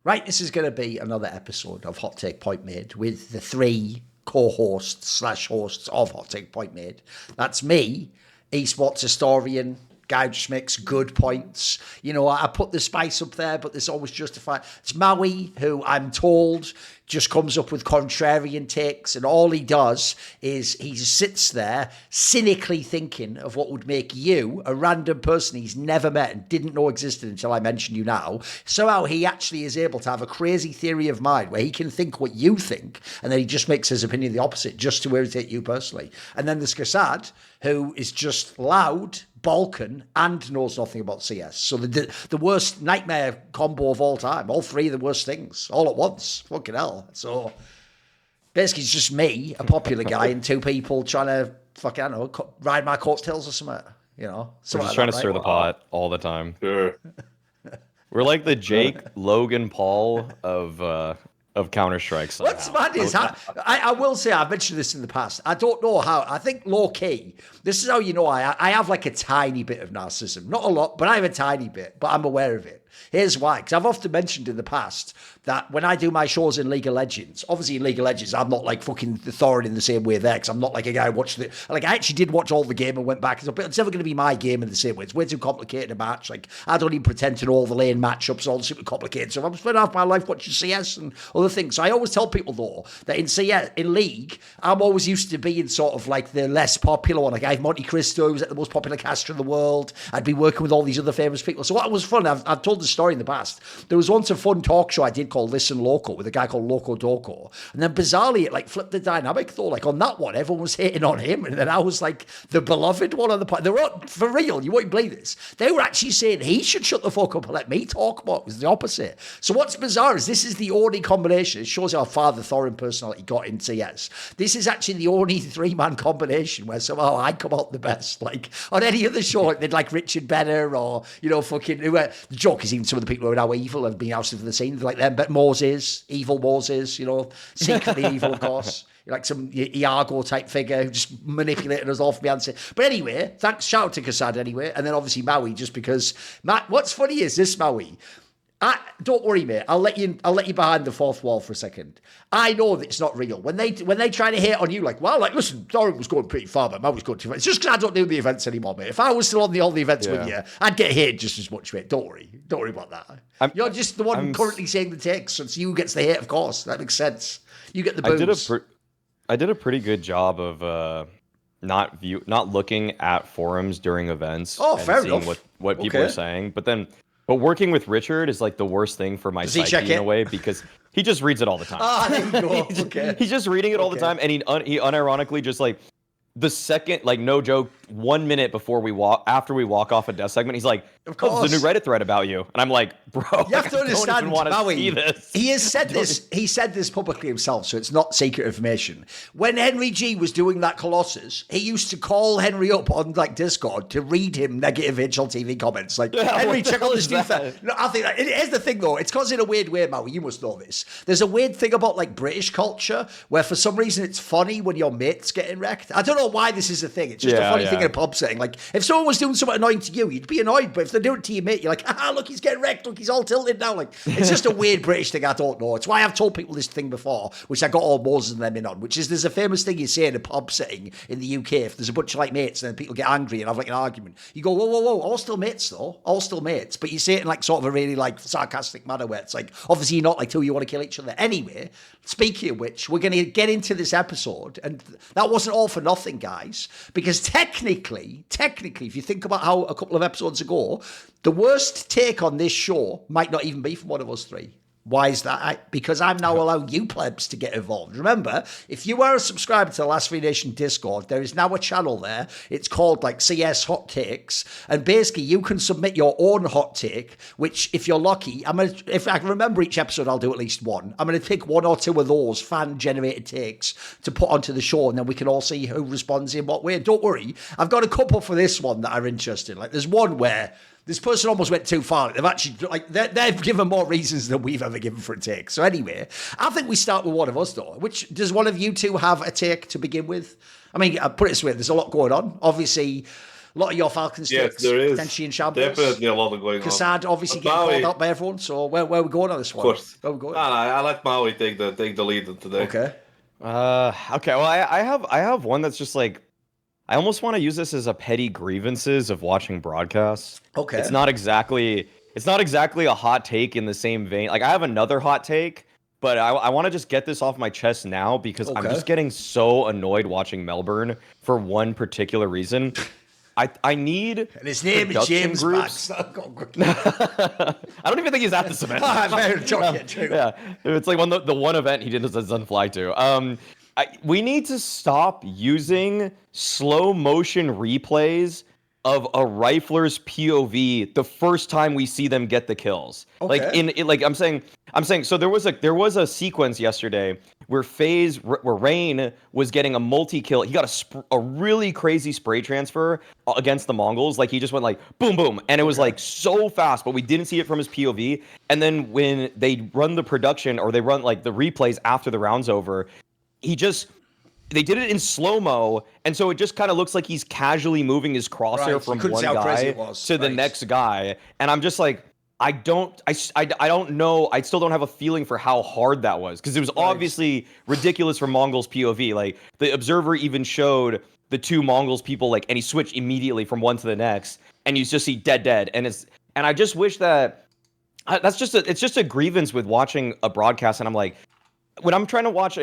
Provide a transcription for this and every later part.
Right, this is going to be another episode of Hot Take Point Made with the three co-hosts / hosts of Hot Take Point Made. That's me, esports historian, guy just makes good points. You know, I put the spice up there, but there's always justified. It's Maui, who I'm told just comes up with contrarian takes, and all he does is he sits there cynically thinking of what would make you, a random person he's never met and didn't know existed until I mentioned you now. Somehow he actually is able to have a crazy theory of mind where he can think what you think, and then he just makes his opinion the opposite just to irritate you personally. And then there's Kassad, who is just loud, Balkan, and knows nothing about CS. So the worst nightmare combo of all time. All three of the worst things all at once. Fucking hell. So basically it's just me, a popular guy, and two people trying to fucking, I don't know, ride my coattails or something. You know? We're just trying to stir the pot all the time. Sure. We're like the Jake, Logan, Paul of Counter-Strike. What's mad is, I will say, I've mentioned this in the past, I don't know how, I think low-key, this is how you know I have like a tiny bit of narcissism. Not a lot, but I have a tiny bit, but I'm aware of it. Here's why, because I've often mentioned in the past that when I do my shows in League of Legends, obviously in League of Legends, I'm not like fucking the Thorin in the same way there, because I'm not like a guy who watched it. Like, I actually did watch all the game and went back. It's never going to be my game in the same way. It's way too complicated a match. Like, I don't even pretend to know all the lane matchups, all super complicated. So I'm spending half my life watching CS and other things. So I always tell people, though, that in CS, in League, I'm always used to being sort of like the less popular one. Like, I have Monte Cristo, who's like the most popular caster in the world. I'd be working with all these other famous people. So what was fun, I've told the story in the past. There was once a fun talk show I did called Listen Loco with a guy called Loco Doco. And then bizarrely, it like flipped the dynamic though. Like on that one, everyone was hating on him. And then I was like the beloved one on the pod. They were, for real, you won't believe this. They were actually saying he should shut the fuck up and let me talk more. It was the opposite. So what's bizarre is this is the only combination. It shows how far the Thorin personality got in CS. This is actually the only three-man combination where somehow I come out the best. Like on any other show, like, they'd like Richard Benner or, you know, fucking, the joke is even some of the people who are now evil have been ousted from the scene. They're like them, but Moses, evil Moses, you know, secretly evil, of course. Like some Iago type figure who just manipulated us all from behind. But anyway, thanks, shout out to Kassad anyway. And then obviously Maui, just because, Matt, what's funny is this, Maui, don't worry, mate. I'll let you behind the fourth wall for a second. I know that it's not real. When they try to hate on you, like, well, like, listen, Thorin was going pretty far, but Matt was going too far. It's just because I don't do the events anymore, mate. If I was still on all the events with you, I'd get hated just as much, mate. Don't worry about that. You're just the one currently saying the takes, so it's you who gets the hate, of course. That makes sense. You get the booze. I did a pretty good job of not looking at forums during events. Oh, and fair seeing enough. what people are saying, But working with Richard is like the worst thing for my psyche in a way because he just reads it all the time. There you go. He's just reading it all the time, and he unironically just like the second, like no joke, 1 minute after we walk off a death segment, he's like, of course, there's a new Reddit thread about you, and I'm like, bro, you have to understand, Maui. He has said this. He said this publicly himself, so it's not secret information. When Henry G was doing that Colossus, he used to call Henry up on like Discord to read him negative HLTV comments. Like, Henry, check out this new thing. No, I think here's the thing though. It's because in a weird way, Maui, you must know this. There's a weird thing about like British culture where for some reason it's funny when your mate's getting wrecked. I don't know why this is a thing. It's just a funny thing in a pub setting. Like, if someone was doing something annoying to you, you'd be annoyed. But if they're doing it to your mate, you're like, look, he's getting wrecked. Look, he's all tilted now. Like, it's just a weird British thing. I don't know. It's why I've told people this thing before, which I got all Moses and them in on, which is there's a famous thing you say in a pub setting in the UK. If there's a bunch of like mates and then people get angry and have like an argument, you go, whoa, all still mates though. All still mates. But you say it in like sort of a really like sarcastic manner where it's like, obviously you're not like two, you want to kill each other. Anyway, speaking of which, we're going to get into this episode. And that wasn't all for nothing, guys, because technically, if you think about how a couple of episodes ago, the worst take on this show might not even be from one of us three. Why is that? Because I'm now allowing you plebs to get involved. Remember, if you are a subscriber to the Last Free Nation Discord, there is now a channel there. It's called like CS Hot Takes. And basically you can submit your own hot take, which if you're lucky, if I can remember each episode, I'll do at least one. I'm going to pick one or two of those fan-generated takes to put onto the show, and then we can all see who responds in what way. Don't worry, I've got a couple for this one that are interesting. Like there's one where this person almost went too far. They've actually, like, they've given more reasons than we've ever given for a take. So anyway, I think we start with one of us, though. Which, does one of you two have a take to begin with? I mean, I'll put it this way, there's a lot going on. Obviously, A lot of your Falcons Yes, takes there is. potentially in shambles. Definitely a lot of going on. Kassad obviously But getting Maui, called out by everyone. So where are we going on this one? of course. Where are we going? I let Maui take the lead today. Okay. Okay. Well, I have one that's just like, I almost want to use this as a petty grievances of watching broadcasts. Okay. It's not exactly a hot take in the same vein. Like I have another hot take, but I want to just get this off my chest now because I'm just getting so annoyed watching Melbourne for one particular reason. I need and his name is James groups. Max. I don't even think he's at this event. Yeah, it's like the one event he doesn't fly to. We need to stop using slow motion replays of a rifler's POV the first time we see them get the kills. Okay. Like I'm saying. So there was a sequence yesterday where Rain was getting a multi-kill. He got a really crazy spray transfer against the Mongols. Like he just went like boom boom, and it was like so fast, but we didn't see it from his POV. And then when they run the production or they run like the replays after the round's over, they did it in slow-mo, and so it just kind of looks like he's casually moving his crosshair from one guy to the next guy. And I'm just like, I don't know. I still don't have a feeling for how hard that was because it was obviously ridiculous from Mongols POV. Like the observer even showed the two Mongols people like, and he switched immediately from one to the next, and you just see dead, and I just wish that it's just a grievance with watching a broadcast, and I'm like, when I'm trying to watch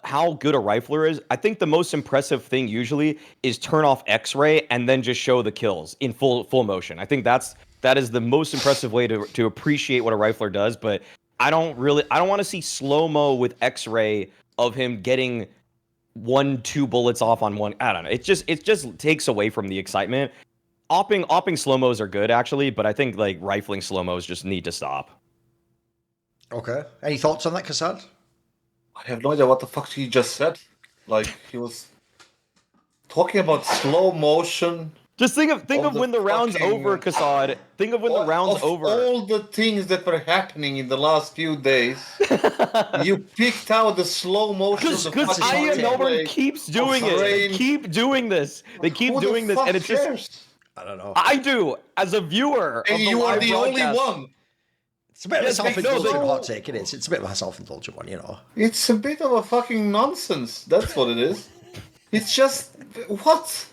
how good a rifler is, I think the most impressive thing usually is turn off X-ray and then just show the kills in full motion. I think that is the most impressive way to appreciate what a rifler does. But I don't want to see slow-mo with X-ray of him getting 1-2 bullets off on one. I don't know. It just takes away from the excitement. Opping slow-mos are good actually, but I think like rifling slow-mos just need to stop. Okay. Any thoughts on that, Kassad? I have no idea what the fuck he just said. Like he was talking about slow motion. Just think of when the round's over, Kassad. Think of when the round's over. All the things that were happening in the last few days, you picked out the slow motion. Because IM Melbourne keeps doing it. They keep doing this. They keep doing this, and it's just. I don't know. I do as a viewer. And you are the only one. It's a bit of a self-indulgent hot take, it is. It's a bit of a self-indulgent one, you know. It's a bit of a fucking nonsense. That's what it is. It's just what?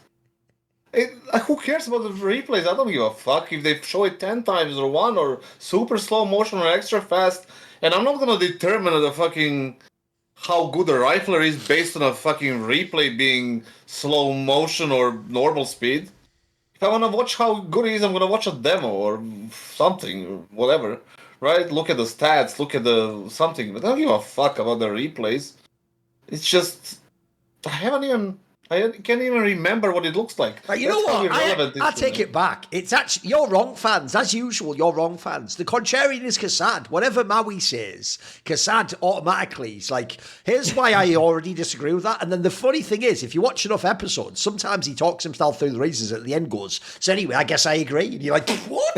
Who cares about the replays? I don't give a fuck if they show it 10 times or 1 or super slow motion or extra fast. And I'm not gonna determine the fucking how good a rifler is based on a fucking replay being slow motion or normal speed. If I wanna watch how good he is, I'm gonna watch a demo or something, or whatever. Right? Look at the stats, look at the something. But I don't give a fuck about the replays. It's just I can't even remember what it looks like. You know what? I take it back. It's actually, you're wrong, fans. As usual, you're wrong, fans. The contrarian is Kassad. Whatever Maui says, Kassad automatically is like, here's why I already disagree with that. And then the funny thing is, if you watch enough episodes, sometimes he talks himself through the reasons at the end goes, so anyway, I guess I agree. And you're like, what?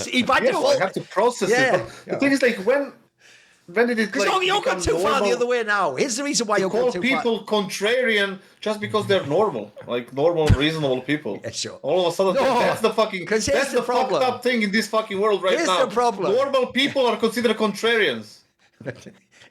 he by default. I have to process it. But the thing is, like, when did it because you're going too far the other way now. Here's the reason why you're going too far. Call people contrarian just because they're normal, like normal, reasonable people. Yeah, sure. All of a sudden, that's the fucking that's the problem. Fucked up thing in this fucking world right now. Here's the problem. Normal people are considered contrarians.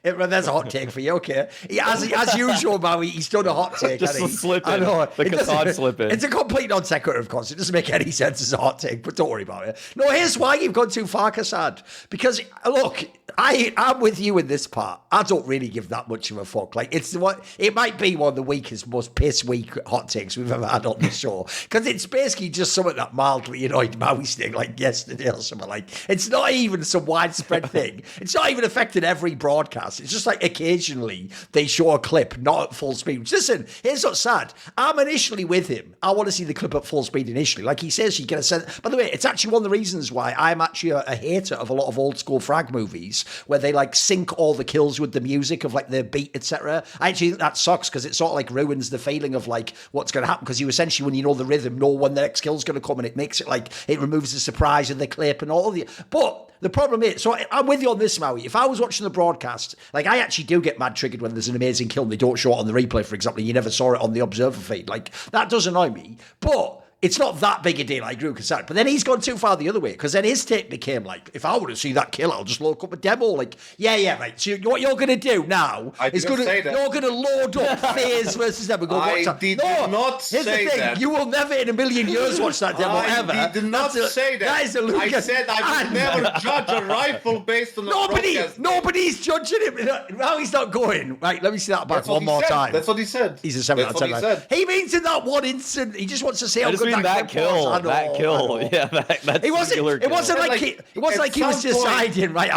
There's a hot take for you, okay? As usual, Maui, he's done a hot take. Just a slip in. I know. The Kassad slip in. It's a complete non sequitur, of course. It doesn't make any sense as a hot take, but don't worry about it. No, here's why you've gone too far, Kassad. Because, look, I'm with you in this part. I don't really give that much of a fuck. Like, it might be one of the weakest, most piss weak hot takes we've ever had on the show. Because it's basically just something that mildly annoyed Mauisnake like yesterday or something. Like, it's not even some widespread thing. It's not even affecting every broadcast. It's just like occasionally they show a clip not at full speed. Listen, here's what's sad. I'm initially with him. I want to see the clip at full speed initially. Like he says, you get a sense. By the way, it's actually one of the reasons why I'm actually a hater of a lot of old school frag movies where they like sync all the kills with the music of like the beat, etc. I actually think that sucks because it sort of like ruins the feeling of like what's going to happen because you essentially, when you know the rhythm, know when the next kill's going to come and it makes it like it removes the surprise of the clip and all of the. But The problem is, so I'm with you on this, Maui. If I was watching the broadcast, like I actually do get mad triggered when there's an amazing kill and they don't show it on the replay, for example. You never saw it on the observer feed. Like that does annoy me. But it's not that big a deal. I agree with Kassad. But then he's gone too far the other way because then his take became like, if I want to see that kill, I'll just load up a demo. Like, yeah, right. So what you're going to do now is you're going to load up FaZe versus them and go watch that. Did not here's say the thing. that. You will never in a million years watch that demo ever. I did not say that. That is a I said I would never judge a rifle based on the broadcast. Nobody's judging him. Now he's not going. Right, let me see that back one more time. That's what he said. He's a 7 out of 10. Right? He means in that one instant, he just wants to say how good that kill. That kill, yeah, that it wasn't like he was deciding, right?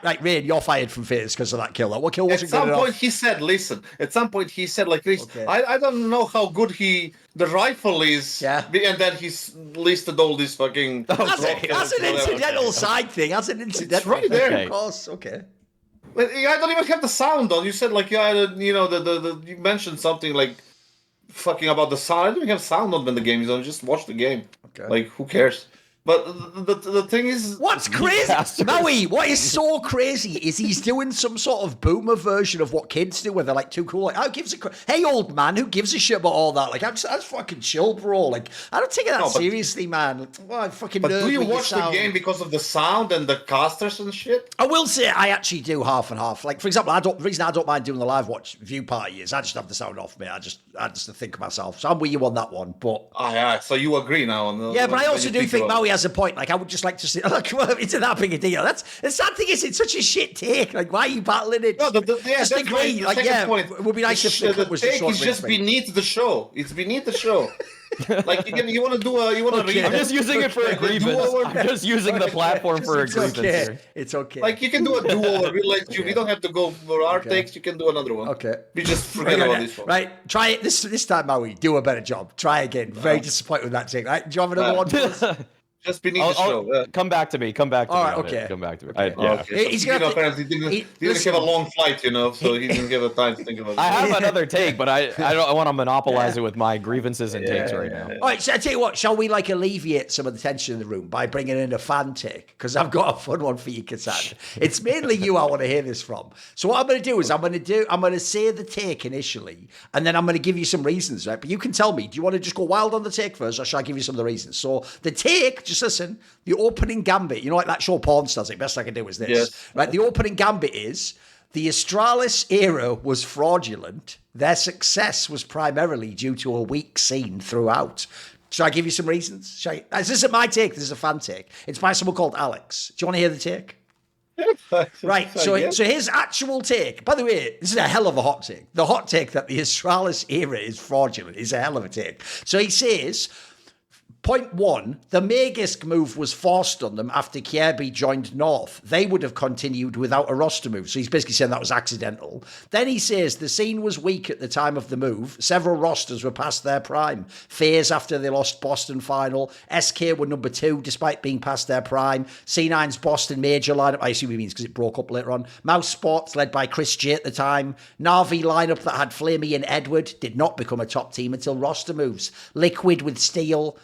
Right, Rain, you're fired from FaZe because of that kill. What kill wasn't good enough? At some point, he said, "Listen." At some point, he said, "Like this, okay. I don't know how good the rifle is." Yeah, and then he's listed all these fucking. That's an incidental side thing. That's an incidental. It's right there, of course. Okay. But I don't even have the sound on. You said like you mentioned something like. Fucking about the sound. I don't have sound on when the game is on. Just watch the game. Okay. Like, who cares? But the thing is... What's crazy? Maui, what is so crazy is he's doing some sort of boomer version of what kids do where they're like too cool. Like, who gives a... Hey, old man, who gives a shit about all that? Like, that's fucking chill, bro. Like, I don't take it that seriously, man. Like, well, I fucking but do you watch the game because of the sound and the casters and shit? I will say I actually do half and half. Like, for example, the reason I don't mind doing the live watch view party is I just have the sound off, mate. I just think of myself. So I'm with you on that one, but... yeah, so you agree now on the... Yeah, but I also do think Maui has a point. Like, I would just like to see... Like, well, it's that big a deal. The sad thing is, it's such a shit take. Like, why are you battling it? No, just agree. Like, it would be nice if the clip was take is just beneath the show. It's beneath the show. Like you want to do a read. I'm just using it for a grievance. I'm just using the platform for a grievance here. It's okay. Like you can do a do-over. We don't have to go for our takes. You can do another one. Okay. We just forget about this one. Right. Try it this time, Maui. Do a better job. Try again. Very disappointed with that take. Right. Do you have another one? Just beneath the show. Come back to me. Come back to me. All right, okay. Come back to me. Okay. Okay. So, he's gonna apparently he didn't have a long flight, so he didn't give a time to think about it. I have another take, but I want to monopolize it with my grievances and takes right now. All right, so I tell you what, shall we alleviate some of the tension in the room by bringing in a fan take? Because I've got a fun one for you, Kassad. It's mainly you I want to hear this from. So what I'm going to do is I'm going to say the take initially, and then I'm going to give you some reasons, right? But you can tell me, do you want to just go wild on the take first, or shall I give you some of the reasons? So the take, just listen, the opening gambit, like that show Porn Stars, like best I can do is this. Yes. Right, the opening gambit is, the Astralis era was fraudulent. Their success was primarily due to a weak scene throughout. Shall I give you some reasons? This isn't my take, this is a fan take. It's by someone called Alex. Do you want to hear the take? Right, so his actual take, by the way, this is a hell of a hot take. The hot take that the Astralis era is fraudulent is a hell of a take. So he says... Point one, the Magisk move was forced on them after Kjaerbye joined North. They would have continued without a roster move. So he's basically saying that was accidental. Then he says the scene was weak at the time of the move. Several rosters were past their prime. FaZe after they lost Boston final. SK were number 2 despite being past their prime. C9's Boston major lineup, I assume he means because it broke up later on. Mouse Sports led by Chris J at the time. Na'Vi lineup that had Flamey and Edward did not become a top team until roster moves. Liquid with Steel.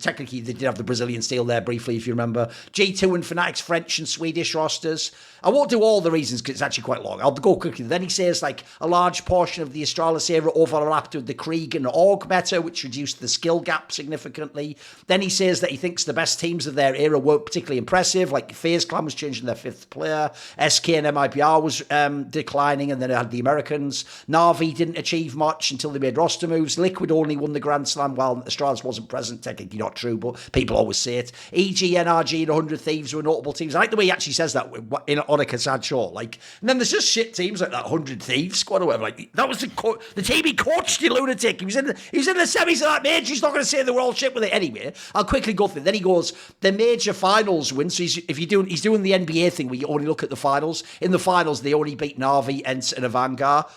Technically, they did have the Brazilian Steel there briefly, if you remember. G2 and Fnatic's French and Swedish rosters. I won't do all the reasons because it's actually quite long. I'll go quickly. Then he says, a large portion of the Astralis era overlapped with the Krieg and Org meta, which reduced the skill gap significantly. Then he says that he thinks the best teams of their era weren't particularly impressive, like FaZe Clan was changing their 5th player, SK and MIPR was declining, and then it had the Americans. Na'Vi didn't achieve much until they made roster moves. Liquid only won the Grand Slam while Astralis wasn't present. Technically not true, but people always say it. EG, NRG, and 100 Thieves were notable teams. I like the way he actually says that on a Kassad show. And then there's just shit teams like that 100 Thieves squad or whatever. That was the team he coached, you lunatic. He was in the semis of that major. He's not going to say they were all shit with it anyway. I'll quickly go through. Then he goes, the major finals win. So he's doing the NBA thing where you only look at the finals. In the finals, they only beat Na'Vi, ENCE, and Avangar.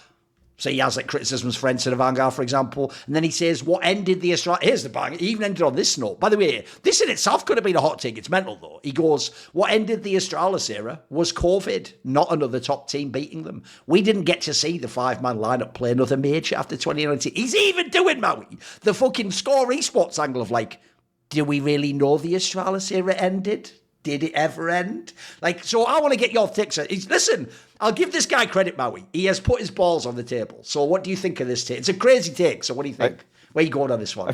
So he has criticisms for ENCE and Avangar, for example. And then he says, what ended the Astralis... Here's the bang. He even ended on this note. By the way, this in itself could have been a hot take. It's mental, though. He goes, what ended the Astralis era was COVID, not another top team beating them. We didn't get to see the 5-man lineup play another major after 2019. He's even doing, Maui, the fucking Score Esports angle of do we really know the Astralis era ended? did it ever end? Like, so I want to get your takes. Listen, I'll give this guy credit, Maui. He has put his balls on the table. So what do you think of this take? It's a crazy take. So what do you think? Where are you going on this one?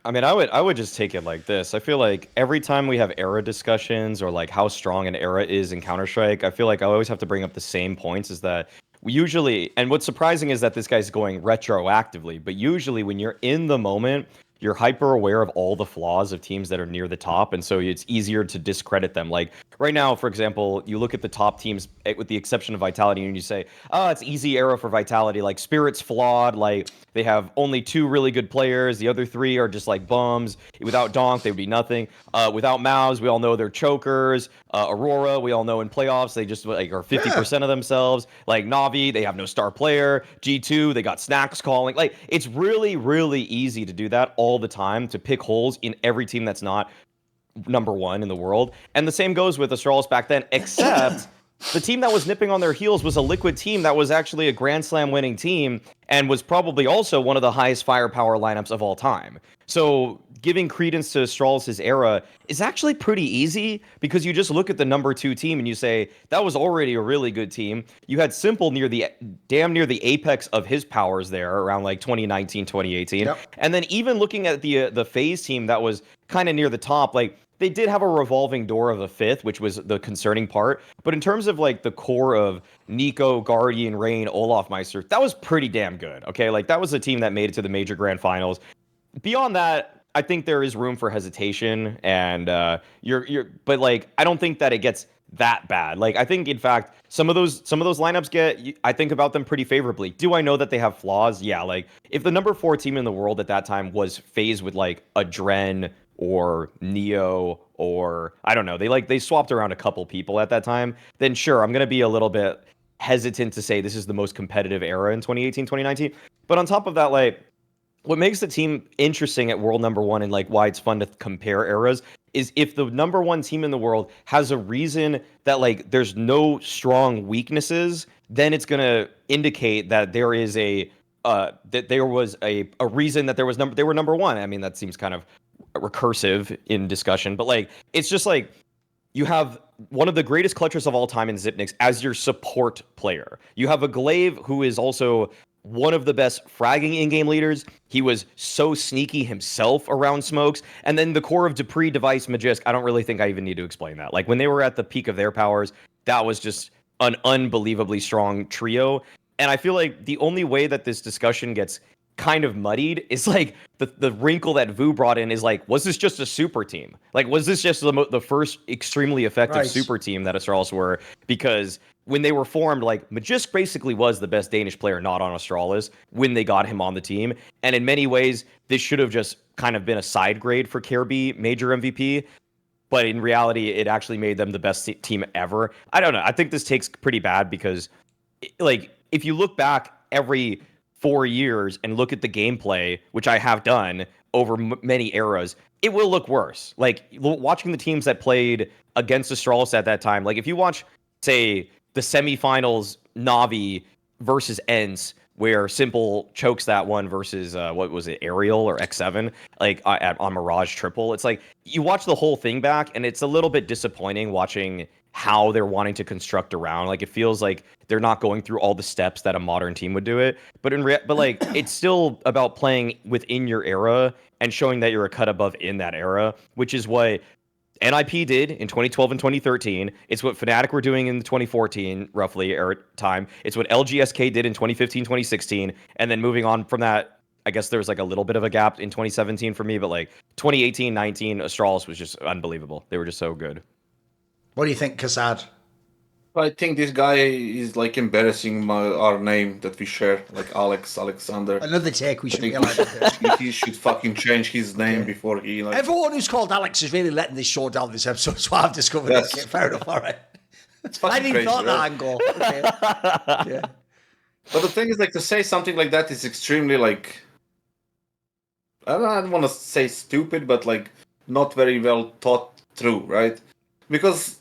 I mean, I would just take it like this. I feel like every time we have era discussions or like how strong an era is in Counter-Strike, I feel like I always have to bring up the same points, is that we usually, and what's surprising is that this guy's going retroactively, but usually when you're in the moment, you're hyper aware of all the flaws of teams that are near the top, and so it's easier to discredit them. Like right now, for example, you look at the top teams, with the exception of Vitality, and you say, oh, it's easy era for Vitality. Like Spirit's flawed. Like they have only 2 really good players. The other 3 are just like bums. Without DONK, they would be nothing. Without Maus, we all know they're chokers. Aurora, we all know in playoffs, they just like are 50% of themselves. Like Na'Vi, they have no star player. G2, they got Snax calling. Like it's really, really easy to do that all the time, to pick holes in every team that's not number 1 in the world. And the same goes with Astralis back then, except the team that was nipping on their heels was a Liquid team that was actually a Grand Slam winning team and was probably also one of the highest firepower lineups of all time. So giving credence to Astralis' era is actually pretty easy, because you just look at the number 2 team and you say, that was already a really good team. You had Simple damn near the apex of his powers there around like 2019, 2018. Yep. And then even looking at the FaZe team that was kind of near the top, like they did have a revolving door of a 5th, which was the concerning part. But in terms of like the core of NIKO, Guardian, Rain, Olofmeister, that was pretty damn good. Okay, like that was a team that made it to the major grand finals. Beyond that, I think there is room for hesitation, and but like I don't think that it gets that bad. Like I think in fact some of those lineups I think about them pretty favorably. Do I know that they have flaws? Yeah, like if the number 4 team in the world at that time was FaZe with like a Dren or Neo, or I don't know, they swapped around a couple people at that time, then sure, I'm going to be a little bit hesitant to say this is the most competitive era in 2018, 2019. But on top of that, like what makes the team interesting at world number 1 and like why it's fun to compare eras is if the number 1 team in the world has a reason that like there's no strong weaknesses, then it's going to indicate that there is that there was a reason that they were number 1. I mean, that seems kind of recursive in discussion, but like it's just like you have one of the greatest clutchers of all time in Xyp9x as your support player. You have a Glaive who is also one of the best fragging in-game leaders. He was so sneaky himself around smokes. And then the core of Dupree, Device, Magisk, I don't really think I even need to explain that. Like when they were at the peak of their powers, that was just an unbelievably strong trio. And I feel like the only way that this discussion gets kind of muddied is like the wrinkle that Vu brought in is like, was this just a super team? Like, was this just the first extremely effective super team that Astralis were? Because when they were formed, like Magisk basically was the best Danish player not on Astralis when they got him on the team. And in many ways, this should have just kind of been a side grade for Careby major MVP. But in reality, it actually made them the best team ever. I don't know. I think this takes pretty bad because, like, if you look back every 4 years and look at the gameplay, which I have done over many eras, it will look worse. Like, watching the teams that played against Astralis at that time, like, if you watch, say, the semifinals Na'Vi versus ENCE, where Simple chokes that one versus, what was it, Aerial or X7, like, on Mirage Triple, it's like, you watch the whole thing back, and it's a little bit disappointing watching how they're wanting to construct around. Like, it feels like they're not going through all the steps that a modern team would do it. But but like, it's still about playing within your era and showing that you're a cut above in that era, which is what NIP did in 2012 and 2013. It's what Fnatic were doing in the 2014 roughly era time. It's what LGSK did in 2015, 2016. And then moving on from that, I guess there was like a little bit of a gap in 2017 for me, but like 2018, 19, Astralis was just unbelievable. They were just so good. What do you think, Kassad? I think this guy is like embarrassing our name that we share, like Aleksandar. Another take we should be allowed He should fucking change his name before he like. Everyone who's called Alex is really letting this show down this episode, so I've discovered this. Okay, fair enough, all right. I didn't crazy, thought right? that angle. Okay. Yeah. But the thing is, like, to say something like that is extremely like, I don't want to say stupid, but like not very well thought through, right? Because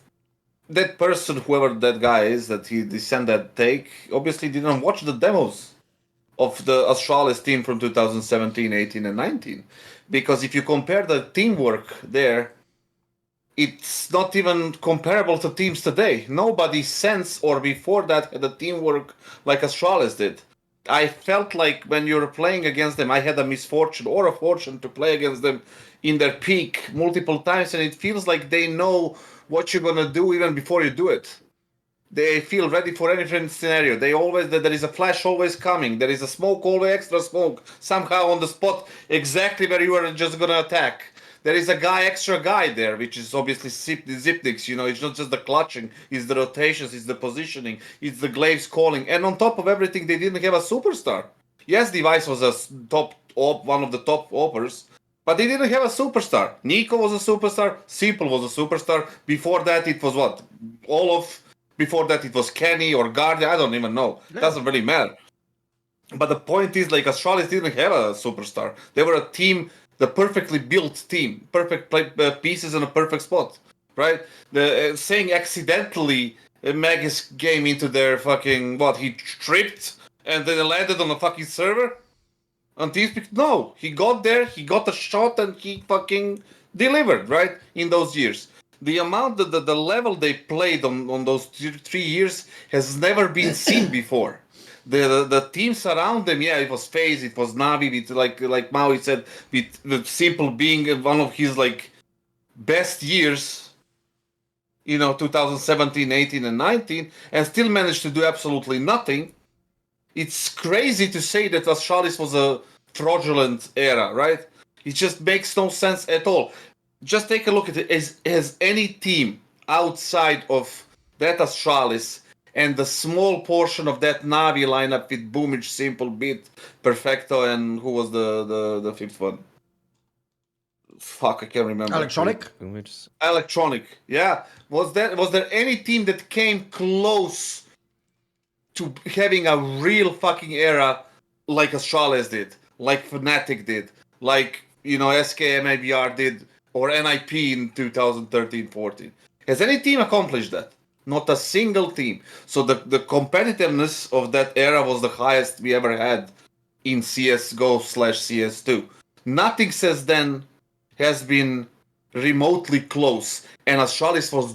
that person, whoever that guy is, that he sent that take, obviously didn't watch the demos of the Astralis team from 2017, 18, and 19. Because if you compare the teamwork there, it's not even comparable to teams today. Nobody since or before that had a teamwork like Astralis did. I felt like when you were playing against them, I had a misfortune or a fortune to play against them in their peak multiple times, and it feels like they know what you're gonna do even before you do it. They feel ready for any different scenario. There is a flash always coming. There is a smoke, always extra smoke, somehow on the spot, exactly where you are just gonna attack. There is a extra guy there, which is obviously Zipnix. It's not just the clutching, it's the rotations, it's the positioning, it's the glaives calling, and on top of everything, they didn't have a superstar. Yes, Device was one of the top oppers, but they didn't have a superstar. NIKO was a superstar. Simple was a superstar. Before that, it was what? Before that, it was Kenny or Guardia. I don't even know. It doesn't really matter. But the point is, like, Astralis didn't have a superstar. They were a team, the perfectly built team, perfect pieces in a perfect spot, right? Saying accidentally Magus came into their fucking, he tripped and then landed on a fucking server on TeamSpeak. No, he got there, he got a shot, and he fucking delivered, right? In those years. The amount, the level they played on those 3 years has never been seen before. The teams around them, it was FaZe, it was Navi, with like Maui said, with Simple being one of his best years, 2017, 18, and 19, and still managed to do absolutely nothing. It's crazy to say that Astralis was a fraudulent era, right? It just makes no sense at all. Just take a look at it. Has any team outside of that Astralis and the small portion of that Navi lineup with Boomage, Simple, Beat, Perfecto, and who was the fifth one? Fuck, I can't remember. Electronic. Yeah. Was there any team that came close to having a real fucking era like Astralis did, like Fnatic did, like SKM ABR did, or NIP in 2013-14? Has any team accomplished that? Not a single team. So the competitiveness of that era was the highest we ever had in CSGO/CS2. Nothing since then has been remotely close, and Astralis was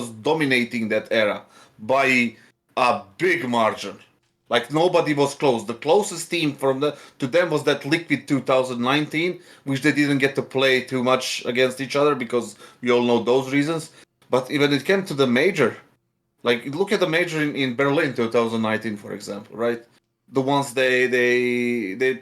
dominating that era by a big margin. Like, nobody was close. The closest team to them was that Liquid 2019, which they didn't get to play too much against each other because we all know those reasons. But when it came to the major, like, look at the major in Berlin 2019, for example, right? The ones they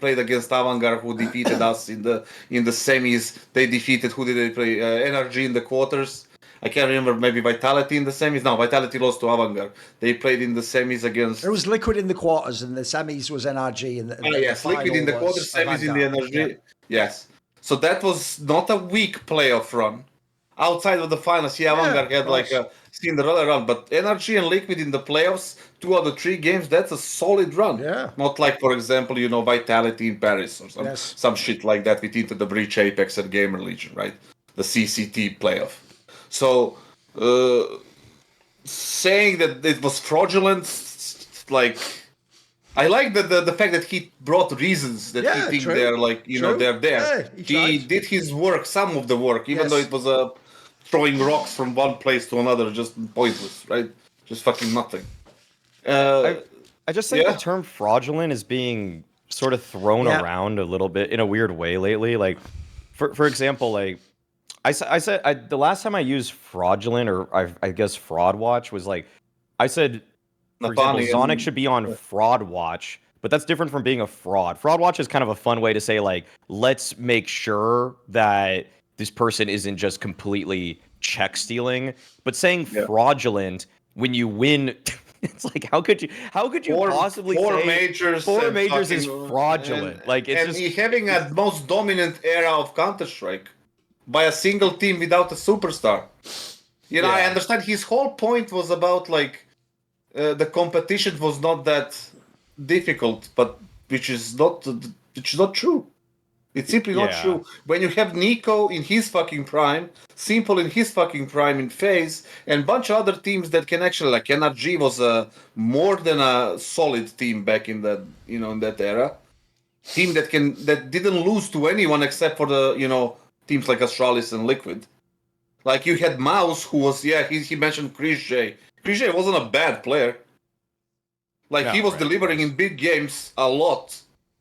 played against Avangard, who defeated us in the semis. They defeated, who did they play? NRG in the quarters. I can't remember, maybe Vitality in the semis. No, Vitality lost to Avangard. They played in the semis against... It was Liquid in the quarters, and the semis was NRG. And yes, Liquid in the quarters, semis in the NRG. Yeah. Yes. So that was not a weak playoff run. Outside of the finals, Avangard had like a Cinderella run, but NRG and Liquid in the playoffs, 2 out of 3 games, that's a solid run. Yeah. Not like, for example, Vitality in Paris or some shit like that with Into the Breach, Apex, and Gamer Legion, right? The CCT playoff. So, saying that it was fraudulent, like, I like the fact that he brought reasons that he thinks they're they're there. Yeah, he did his work, some of the work, even though it was throwing rocks from one place to another, just pointless, right? Just fucking nothing. I just think the term fraudulent is being sort of thrown around a little bit in a weird way lately. Like, for example, like, I said the last time I used fraudulent, or I guess fraud watch, was like, I said, for example, Sonic should be on fraud watch, but that's different from being a fraud. Fraud watch is kind of a fun way to say, like, let's make sure that this person isn't just completely check stealing. But saying fraudulent when you win, it's like, how could you possibly say four majors is fraudulent? It's having a most dominant era of Counter-Strike by a single team without a superstar. I understand his whole point was about, like, the competition was not that difficult, but which is not true. It's simply not true. When you have NIKO in his fucking prime, Simple in his fucking prime in FaZe, and a bunch of other teams that can actually, like NRG was more than a solid team back in that in that era. Team that didn't lose to anyone except for the teams like Astralis and Liquid. Like you had Mouse, who was he mentioned Chris J. Chris J wasn't a bad player. Like he was delivering in big games a lot.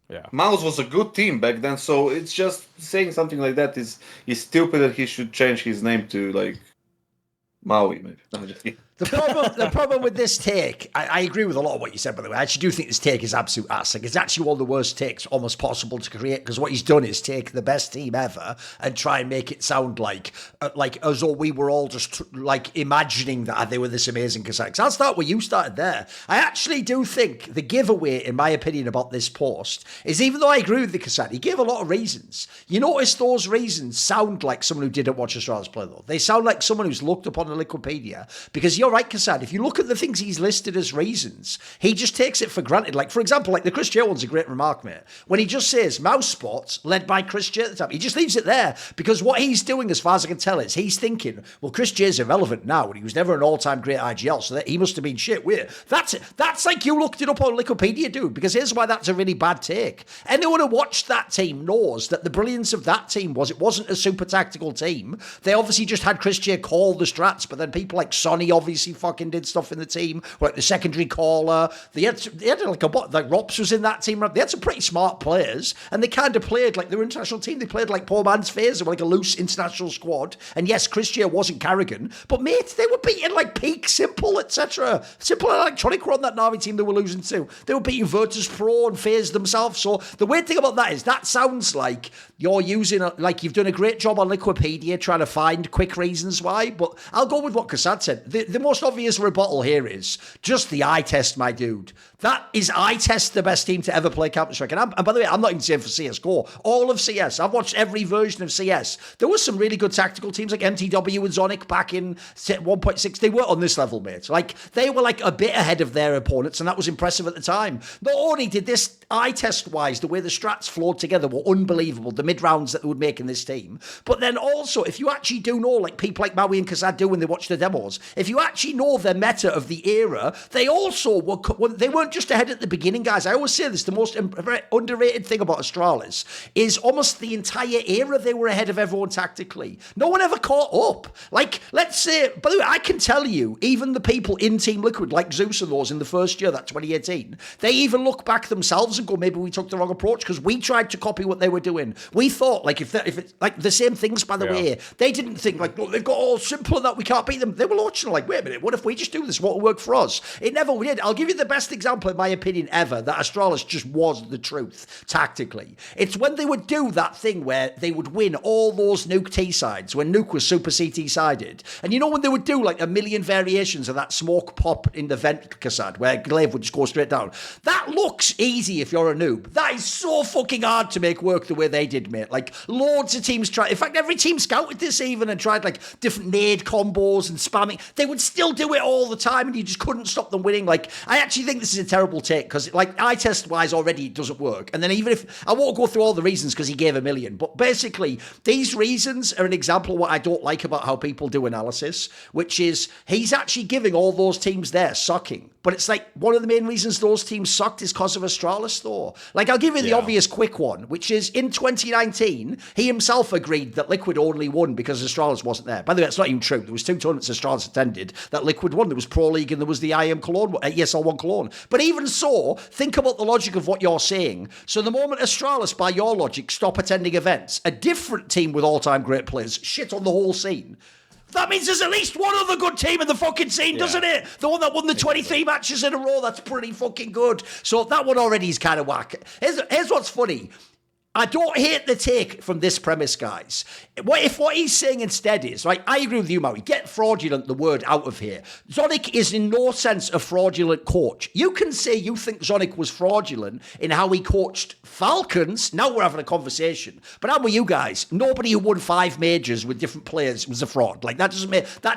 Yeah. Mouse was a good team back then, so it's just saying something like that is stupid that he should change his name to like Maui, maybe. No, just kidding. The problem with this take, I agree with a lot of what you said, by the way. I actually do think this take is absolute ass. Like, it's actually one of the worst takes almost possible to create, because what he's done is take the best team ever and try and make it sound like as though we were all just like imagining that they were this amazing kassad. Because I'll start where you started there. I actually do think the giveaway, in my opinion, about this post is, even though I agree with the kassad, he gave a lot of reasons. You notice those reasons sound like someone who didn't watch Astralis play, though. They sound like someone who's looked up on the Wikipedia, because you're right, kassad. If you look at the things he's listed as reasons, he just takes it for granted. Like, for example, like the Chris J one's a great remark, mate. When he just says mouse spots led by Chris J at the time, he just leaves it there, because what he's doing, as far as I can tell, is he's thinking, well, Chris J's irrelevant now, and he was never an all-time great IGL, so that he must have been shit. Weird. That's like you looked it up on Wikipedia, dude, because here's why that's a really bad take. Anyone who watched that team knows that the brilliance of that team was it wasn't a super tactical team. They obviously just had Chris J call the strats, but then people like Sonny obviously fucking did stuff in the team, like the secondary caller. They had like Rops was in that team. They had some pretty smart players, and they kind of played like their international team. They played like poor man's phase, like a loose international squad. And yes, Chris J wasn't Carrigan, but mate, they were beating like Peak, Simple, etc. Simple and Electronic were on that Navi team they were losing to. They were beating Virtus Pro and Phase themselves. So the weird thing about that is that sounds like you're using like you've done a great job on Wikipedia trying to find quick reasons why. But I'll go with what kassad said. The most obvious rebuttal here is just the eye test, my dude. That is eye test the best team to ever play Counter-Strike. And by the way, I'm not even saying for CSGO. All of CS. I've watched every version of CS. There was some really good tactical teams like MTW and Zonic back in 1.6. They were on this level, mate. Like, they were like a bit ahead of their opponents, and that was impressive at the time. Not only did this eye test-wise, the way the strats flowed together were unbelievable, the mid-rounds that they would make in this team. But then also, if you actually do know, like people like Maui and kassad do when they watch the demos, if you actually know the meta of the era, they also they weren't just ahead at the beginning, guys. I always say this, the most underrated thing about Astralis is almost the entire era they were ahead of everyone tactically. No one ever caught up. Like, let's say, by the way, I can tell you, even the people in Team Liquid, like Zeus and those in the first year, that 2018, they even look back themselves and go, maybe we took the wrong approach, because we tried to copy what they were doing. We thought, like, if it's like the same things, by the way, they didn't think, like, look, they've got all simple and that we can't beat them. They were watching, like, wait a minute, what if we just do this? What will work for us? It never did. I'll give you the best example, in my opinion, ever, that Astralis just was the truth tactically. It's when they would do that thing where they would win all those Nuke T-sides, when Nuke was super CT-sided. And you know when they would do like a million variations of that smoke pop in the vent kassad, where Glaive would just go straight down. That looks easy if you're a noob. That is so fucking hard to make work the way they did, mate. Like, loads of teams tried. In fact, every team scouted this even and tried like different nade combos and spamming. They would still do it all the time, and you just couldn't stop them winning. Like, I actually think this is a terrible take, because like eye test wise already it doesn't work. And then even if I won't go through all the reasons, because he gave a million, but basically these reasons are an example of what I don't like about how people do analysis, which is he's actually giving all those teams there sucking. But it's like one of the main reasons those teams sucked is because of Astralis, though. Like, I'll give you the obvious quick one, which is in 2019, he himself agreed that Liquid only won because Astralis wasn't there. By the way, that's not even true. There was 2 tournaments Astralis attended that Liquid won. There was Pro League and there was the IM Cologne, ESL1 Cologne. But even so, think about the logic of what you're saying. So the moment Astralis, by your logic, stop attending events, a different team with all-time great players shit on the whole scene. That means there's at least one other good team in the fucking scene, doesn't it? The one that won the 23 matches in a row, that's pretty fucking good. So that one already is kind of whack. Here's what's funny. I don't hate the take from this premise, guys. What he's saying instead is, right, I agree with you, Maui, get fraudulent, the word, out of here. Zonic is in no sense a fraudulent coach. You can say you think Zonic was fraudulent in how he coached Falcons. Now we're having a conversation. But I'm with you guys. Nobody who won 5 majors with different players was a fraud. Like, that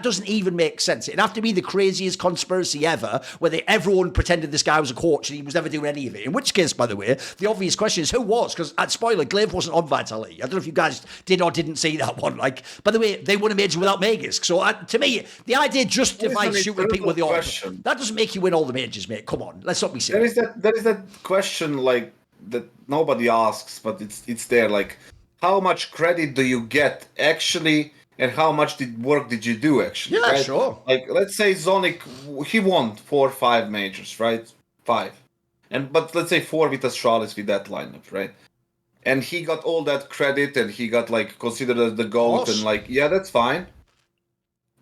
doesn't even make sense. It'd have to be the craziest conspiracy ever, where everyone pretended this guy was a coach and he was never doing any of it. In which case, by the way, the obvious question is who was? Because spoiler, Glaive wasn't on Vitality. I don't know if you guys did or didn't see that one. Like, by the way, they won a major without Magisk. So to me, the idea justifies shooting people with the order. That doesn't make you win all the majors, mate. Come on, let's not be silly. There is that question like that nobody asks, but it's there. Like, how much credit do you get actually and how much work did you do actually? Yeah, right? sure. Like let's say ZONIC, he won 4 or 5 majors, right? 5, but let's say 4 with Astralis with that lineup, right? And he got all that credit, and he got like considered as the GOAT, and like that's fine.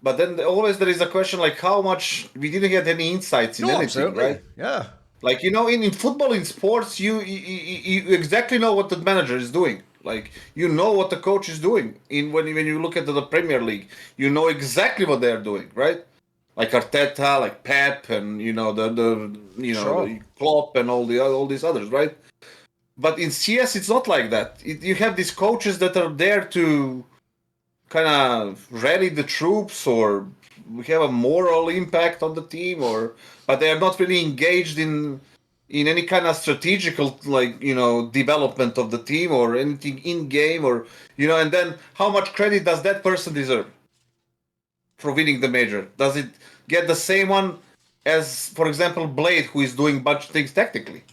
But then always there is a question like how much we didn't get any insights in anything, absolutely. right? Yeah. Like in football, in sports, you exactly know what the manager is doing. Like you know what the coach is doing. When you look at the Premier League, you know exactly what they're doing, right? Like Arteta, like Pep, and the Klopp and all these others, right? But in CS, it's not like that. You have these coaches that are there to kind of rally the troops or have a moral impact on the team, but they are not really engaged in any kind of strategical development of the team or anything in game and then how much credit does that person deserve for winning the major? Does it get the same one as, for example, Blade, who is doing bunch of things tactically?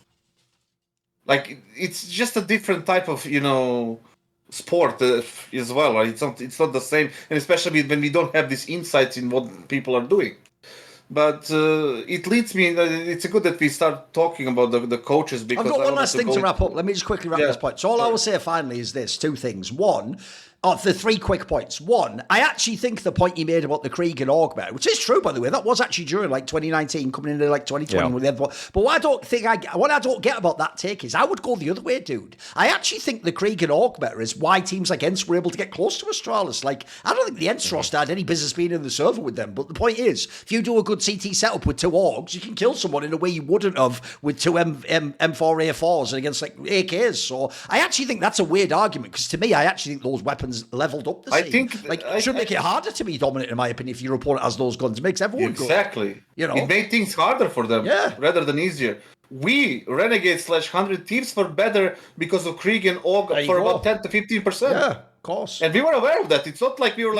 Like it's just a different type of sport as well. Right? It's not the same, and especially when we don't have these insights in what people are doing. But it leads me. It's good that we start talking about the coaches because I've got one last thing to wrap up. Let me just quickly wrap this point. So all I will say finally is this: 2 things. One, the 3 quick points. One, I actually think the point you made about the Krieg and Augment, which is true by the way, that was actually during like 2019, coming into like 2020. Yeah. But what I don't get about that take is I would go the other way, dude. I actually think the Krieg and Augment is why teams like ENCE were able to get close to Astralis. Like I don't think the ENCE roster had any business being in the server with them. But the point is, if you do a good CT setup with 2 Augs, you can kill someone in a way you wouldn't have with 2 M4A4s and against like AKs. So I actually think that's a weird argument because to me, I actually think those weapons leveled up the scene. I think it should make it harder to be dominant, in my opinion, if your opponent has those guns. It makes everyone exactly. Go. It made things harder for them rather than easier. We Renegade/100 Thieves were better because of Krieg and AUG for about 10 to 15%. Yeah, of course. And we were aware of that. It's not like we were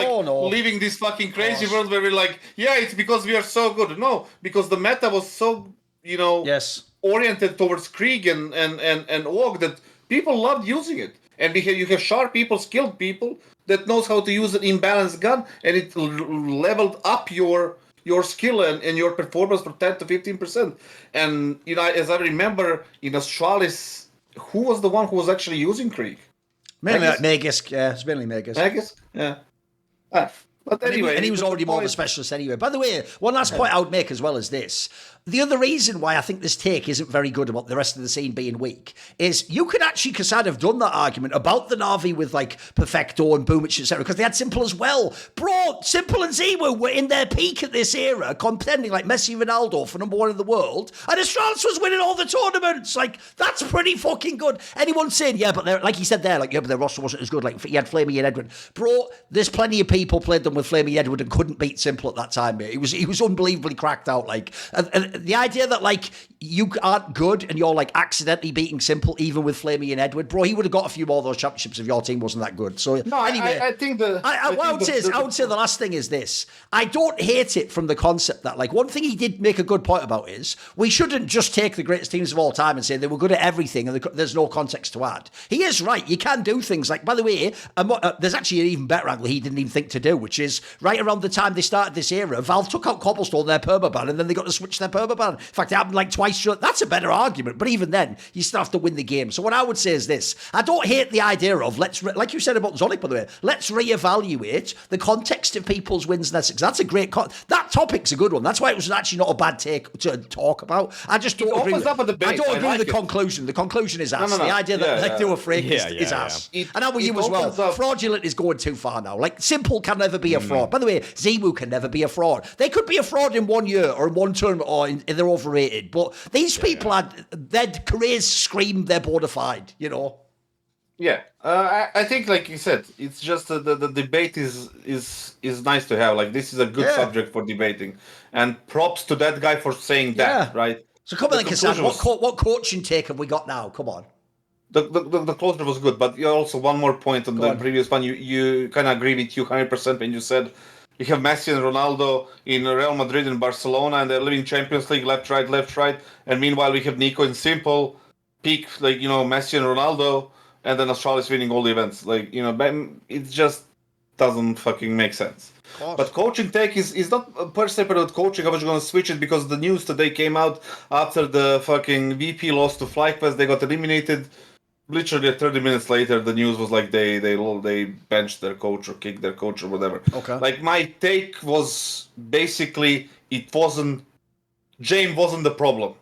living this fucking crazy world where we're like, it's because we are so good. No, because the meta was so oriented towards Krieg and AUG that people loved using it. And you have sharp people, skilled people that knows how to use an imbalanced gun, and it leveled up your skill and your performance for 10 to 15%. And as I remember in Astralis, who was the one who was actually using Krieg? Mainly Magisk, it's mainly Magisk. Magisk, yeah. But anyway, and he was already more of a specialist anyway. By the way, one last point I would make as well as this. The other reason why I think this take isn't very good about the rest of the scene being weak is you could actually, kassad, have done that argument about the Na'Vi with like Perfecto and Boomich, etc., because they had Simple as well. Bro, Simple and Ziwu were in their peak at this era, contending like Messi, Ronaldo for number 1 in the world, and Astralis was winning all the tournaments. Like, that's pretty fucking good. Anyone saying, but like he said there, like, but their roster wasn't as good. Like, he had Flamey and Edward. Bro, there's plenty of people played them with Flamey Edward and couldn't beat Simple at that time, mate. He was unbelievably cracked out. Like, the idea that like you aren't good and you're like accidentally beating Simple even with Flamey and Edward, bro, he would have got a few more of those championships if your team wasn't that good. So anyway, I think I would say the last thing is this: I don't hate it from the concept that like one thing he did make a good point about is we shouldn't just take the greatest teams of all time and say they were good at everything and there's no context to add. He is right. You can do things like, by the way, there's actually an even better angle he didn't even think to do, which is right around the time they started this era, Valve took out Cobblestone, their permaban, and then they got to switch their permaban. In fact, it happened like twice. That's a better argument. But even then, you still have to win the game. So what I would say is this. I don't hate the idea of, like you said about ZONIC, by the way, let's reevaluate the context of people's wins and Essex. That's a great... that topic's a good one. That's why it was actually not a bad take to talk about. I just don't agree with the conclusion. The conclusion is ass. The idea that they were freak is ass. And how were you as well? Fraudulent is going too far now. Like, Simple can never be a fraud. By the way, Ziwu can never be a fraud. They could be a fraud in 1 year or in 1 tournament or they're overrated. But these people their careers scream they're bona fide, Yeah, I think, like you said, it's just the debate is nice to have. Like, this is a good subject for debating, and props to that guy for saying that, right? So come on, like kassad, what coaching take have we got now? Come on. The closure was good, but also one more point on the previous one. You kind of agree with you 100% when you said you have Messi and Ronaldo in Real Madrid and Barcelona, and they're living Champions League left, right. And meanwhile, we have NIKO and Simple peak, Messi and Ronaldo, and then Astralis winning all the events. It's just doesn't fucking make sense. But coaching tech is not per se about coaching. I was going to switch it because the news today came out after the fucking VP lost to FlyQuest. They got eliminated. Literally 30 minutes later, the news was like they benched their coach or kicked their coach or whatever. Okay. Like my take was basically Jame wasn't the problem.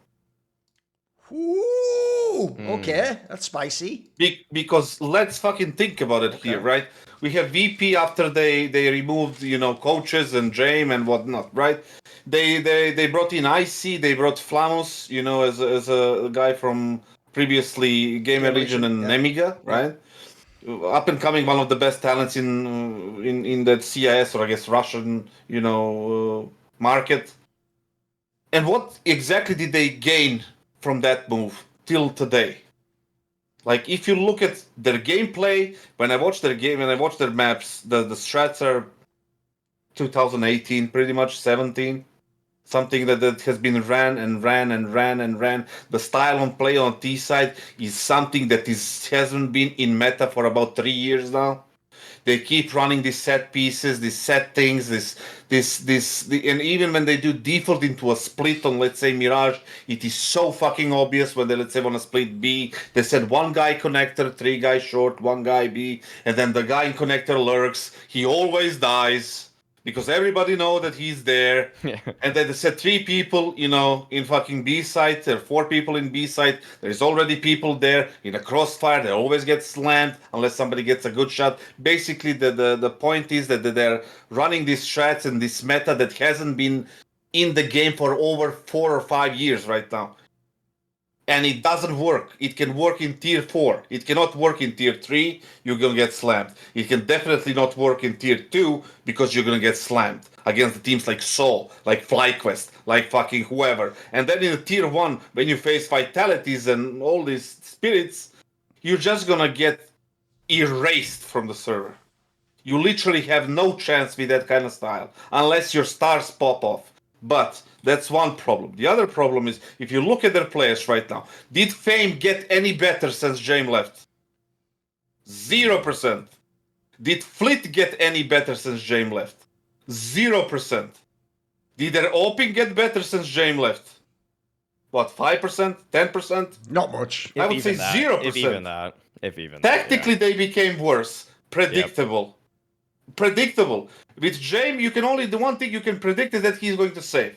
Ooh, okay, that's spicy. Because let's fucking think about it here, right? We have VP after they removed, coaches and Jame and whatnot, right? They brought in IC, they brought Flamus, as a guy from previously Gamer Legion and Nemiga, right? Up and coming, one of the best talents in that CIS or I guess Russian, market. And what exactly did they gain from that move till today? Like, if you look at their gameplay, when I watch their game and I watch their maps, the strats are 2018, pretty much 17. Something that has been ran. The style on play on T side is something that hasn't been in meta for about 3 years now. They keep running these set pieces, these set things, and even when they do default into a split on, let's say, Mirage, it is so fucking obvious when they, let's say, want to split B. They said one guy connector, 3 guys short, 1 guy B, and then the guy in connector lurks. He always dies because everybody know that he's there. Yeah. And then they said 3 people, in fucking B site. There are 4 people in B site. There's already people there in a crossfire. They always get slammed unless somebody gets a good shot. Basically, the point is that they're running these strats and this meta that hasn't been in the game for over 4 or 5 years right now. And it doesn't work. It can work in tier 4. It cannot work in tier 3. You're going to get slammed. It can definitely not work in tier 2 because you're going to get slammed against the teams like Soul, like FlyQuest, like fucking whoever. And then in the tier 1, when you face Vitalities and all these spirits, you're just going to get erased from the server. You literally have no chance with that kind of style unless your stars pop off. But that's one problem. The other problem is, if you look at their players right now, did Fame get any better since Jame left? 0%. Did Flit get any better since Jame left? 0%. Did their Oping get better since Jame left? What, 5%? 10%? Not much. I would say 0%. If even that. Technically, they became worse. Predictable. Yep. Predictable. With Jame, the one thing you can predict is that he's going to save.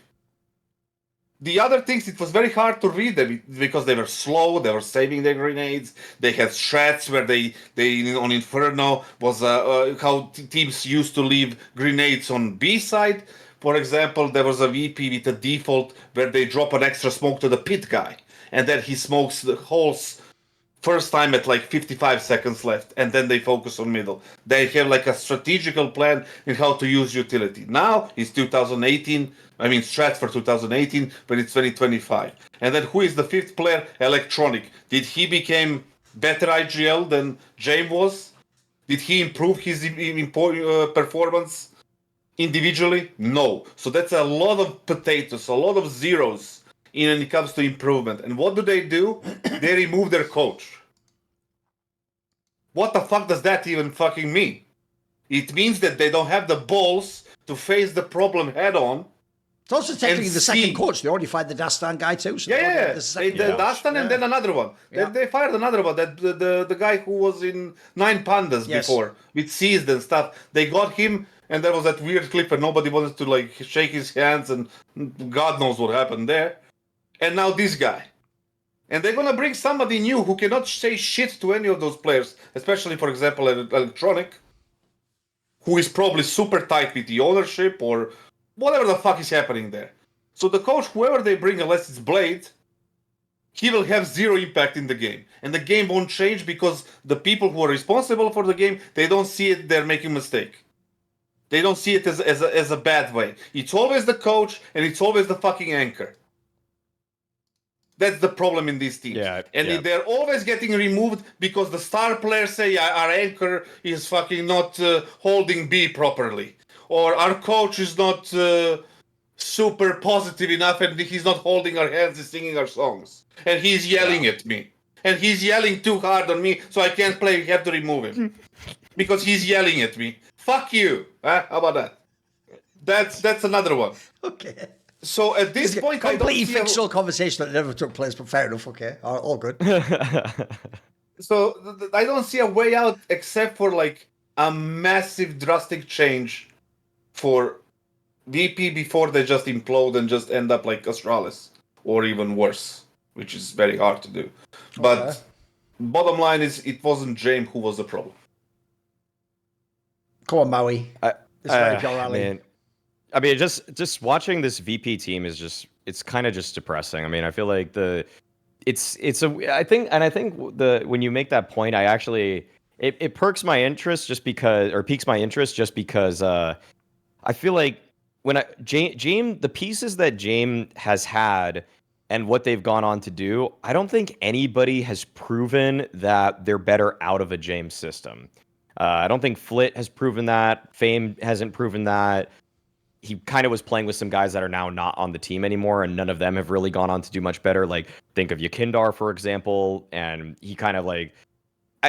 The other things, it was very hard to read them because they were slow, they were saving their grenades, they had strats where they on Inferno was how teams used to leave grenades on B side. For example, there was a VP with a default where they drop an extra smoke to the pit guy, and then he smokes the holes first time at like 55 seconds left, and then they focus on middle. They have like a strategical plan in how to use utility. Now it's 2018, strats for 2018, but it's 2025. And then who is the 5th player? Electronic. Did he become better IGL than Jame was? Did he improve his performance individually? No. So that's a lot of potatoes, a lot of zeros when it comes to improvement. And what do? They remove their coach. What the fuck does that even fucking mean? It means that they don't have the balls to face the problem head on. It's also technically the second coach. They already fired the Dastan guy too. So Dastan and then another one. Yeah. They fired another one. That the guy who was in 9 Pandas before with seized and stuff. They got him, and there was that weird clip where nobody wanted to like shake his hands, and God knows what happened there. And now this guy. And they're going to bring somebody new who cannot say shit to any of those players, especially, for example, Electronic, who is probably super tight with the ownership or whatever the fuck is happening there. So the coach, whoever they bring, unless it's Blade, he will have 0 impact in the game. And the game won't change because the people who are responsible for the game, they don't see it, they're making a mistake. They don't see it as a bad way. It's always the coach, and it's always the fucking anchor. That's the problem in these teams. They're always getting removed because the star players say our anchor is fucking not holding B properly. Or our coach is not super positive enough and he's not holding our hands and singing our songs. And he's yelling at me. And he's yelling too hard on me, so I can't play. We have to remove him. because he's yelling at me. Fuck you. How about that? That's another one. Okay. So at this point, I don't Completely see fictional conversation that never took place, but fair enough. Okay, all good. So I don't see a way out except for like a massive, drastic change for VP before they just implode and just end up like Astralis, or even worse, which is very hard to do. But bottom line is, it wasn't Jame who was the problem. Come on, Maui. It's right up your alley. Man. I mean, just watching this VP team is it's kind of just depressing. I mean, I feel like I think when you make that point, I actually it piques my interest just because I feel like when Jame, the pieces that Jame has had and what they've gone on to do, I don't think anybody has proven that they're better out of a Jame system. I don't think Flit has proven that. Fame hasn't proven that. He kind of was playing with some guys that are now not on the team anymore, and none of them have really gone on to do much better. Like, think of Yakindar, for example, and he kind of like,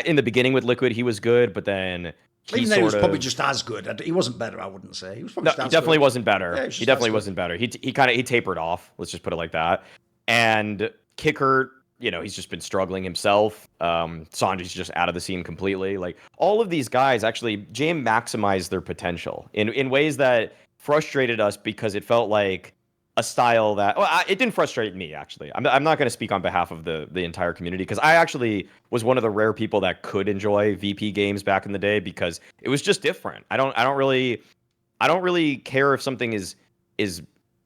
in the beginning with Liquid, he was good, but then even though he was probably just as good. He wasn't better, I wouldn't say. He was probably he definitely wasn't better. Yeah, he definitely wasn't better. He tapered off. Let's just put it like that. And Kicker, he's just been struggling himself. Sanji's just out of the scene completely. Like, all of these guys, actually, Jame maximized their potential in ways that frustrated us because it felt like a style that it didn't frustrate me, actually. I'm not going to speak on behalf of the entire community, because I actually was one of the rare people that could enjoy VP games back in the day because it was just different. I don't really care if something is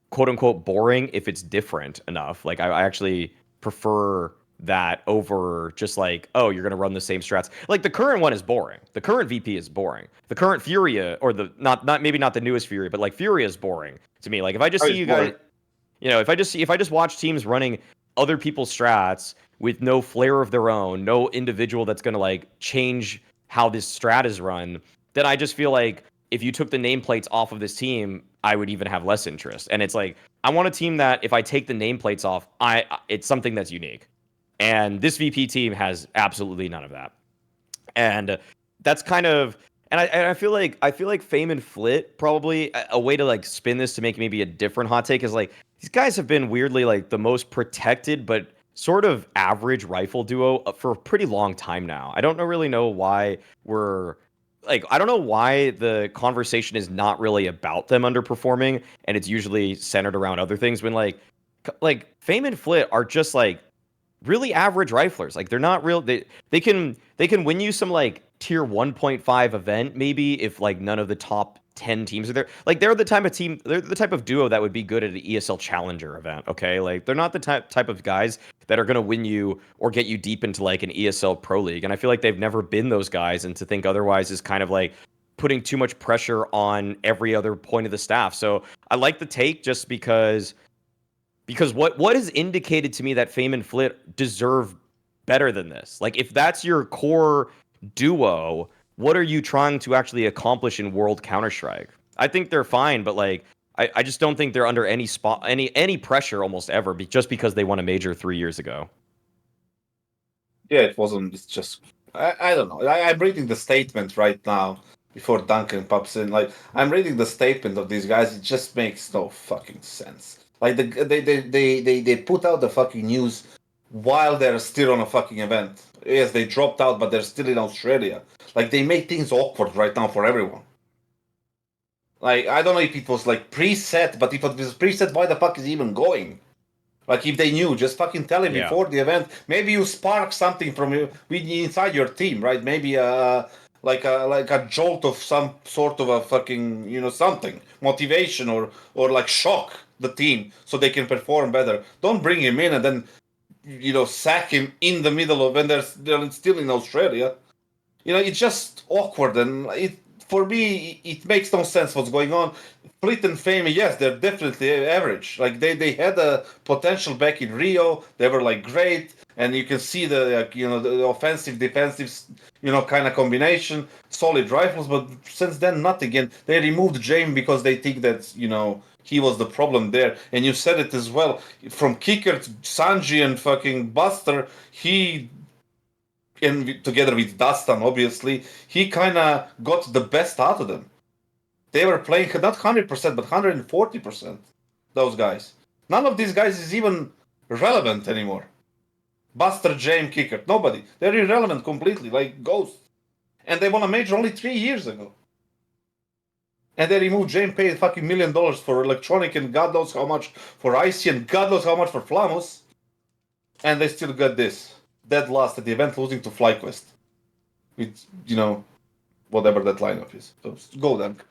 quote unquote boring if it's different enough. Like, I actually prefer that over just like, oh, you're going to run the same strats. Like, the current one is boring. The current VP is boring. The current Furia, or the maybe not the newest Furia, but like Furia is boring to me. Like, if I just see you guys, if I just watch teams running other people's strats with no flair of their own, no individual that's going to like change how this strat is run, then I just feel like if you took the nameplates off of this team, I would even have less interest. And it's like, I want a team that if I take the nameplates off, it's something that's unique. And this VP team has absolutely none of that. And that's kind of, and I feel like Fame and Flit, probably a way to like spin this to make maybe a different hot take, is like, these guys have been weirdly like the most protected but sort of average rifle duo for a pretty long time now. I don't really know why I don't know why the conversation is not really about them underperforming, and it's usually centered around other things, when like Fame and Flit are just like really average riflers. Like, they're not real. They can win you some like tier 1.5 event maybe if like none of the top 10 teams are there. Like, they're the type of duo that would be good at an ESL Challenger event. Okay, like, they're not the type of guys that are going to win you or get you deep into like an ESL Pro League. And I feel like they've never been those guys, and to think otherwise is kind of like putting too much pressure on every other point of the staff. So I like the take, just because what is indicated to me that Fame and Flit deserve better than this. Like, if that's your core duo, what are you trying to actually accomplish in World Counter-Strike? I think they're fine, but like, I just don't think they're under any pressure almost ever, just because they won a major 3 years ago. Yeah, it wasn't. It's just, I don't know. I'm reading the statement right now before Duncan pops in. Like, I'm reading the statement of these guys. It just makes no fucking sense. Like, they put out the fucking news while they're still on a fucking event. Yes, they dropped out, but they're still in Australia. Like, they make things awkward right now for everyone. Like, I don't know if it was like preset, but if it was preset, why the fuck is he even going? Like, if they knew, just fucking tell him before the event. Maybe you spark something from you inside your team, right? Maybe like a jolt of some sort of a fucking, something, motivation, or like shock the team so they can perform better. Don't bring him in and then sack him in the middle of when they're still in Australia. It's just awkward, and for me it makes no sense what's going on. Fleet and Fame, yes, they're definitely average. Like, they had a potential back in Rio. They were like great, and you can see the the offensive defensive kind of combination, solid rifles. But since then, nothing. And they removed Jame because they think that he was the problem there. And you said it as well. From Kicker to Sanji and fucking Buster, he and together with Dastan, obviously, he kind of got the best out of them. They were playing not 100%, but 140%. Those guys. None of these guys is even relevant anymore. Buster, Jame, Kicker, nobody. They're irrelevant completely, like ghosts. And they won a major only 3 years ago. And they removed Jame, paid fucking $1 million for Electronic, and God knows how much for Icy, and God knows how much for Flamus. And they still got this. Dead last at the event, losing to FlyQuest. With, whatever that lineup is. So go, Dunk.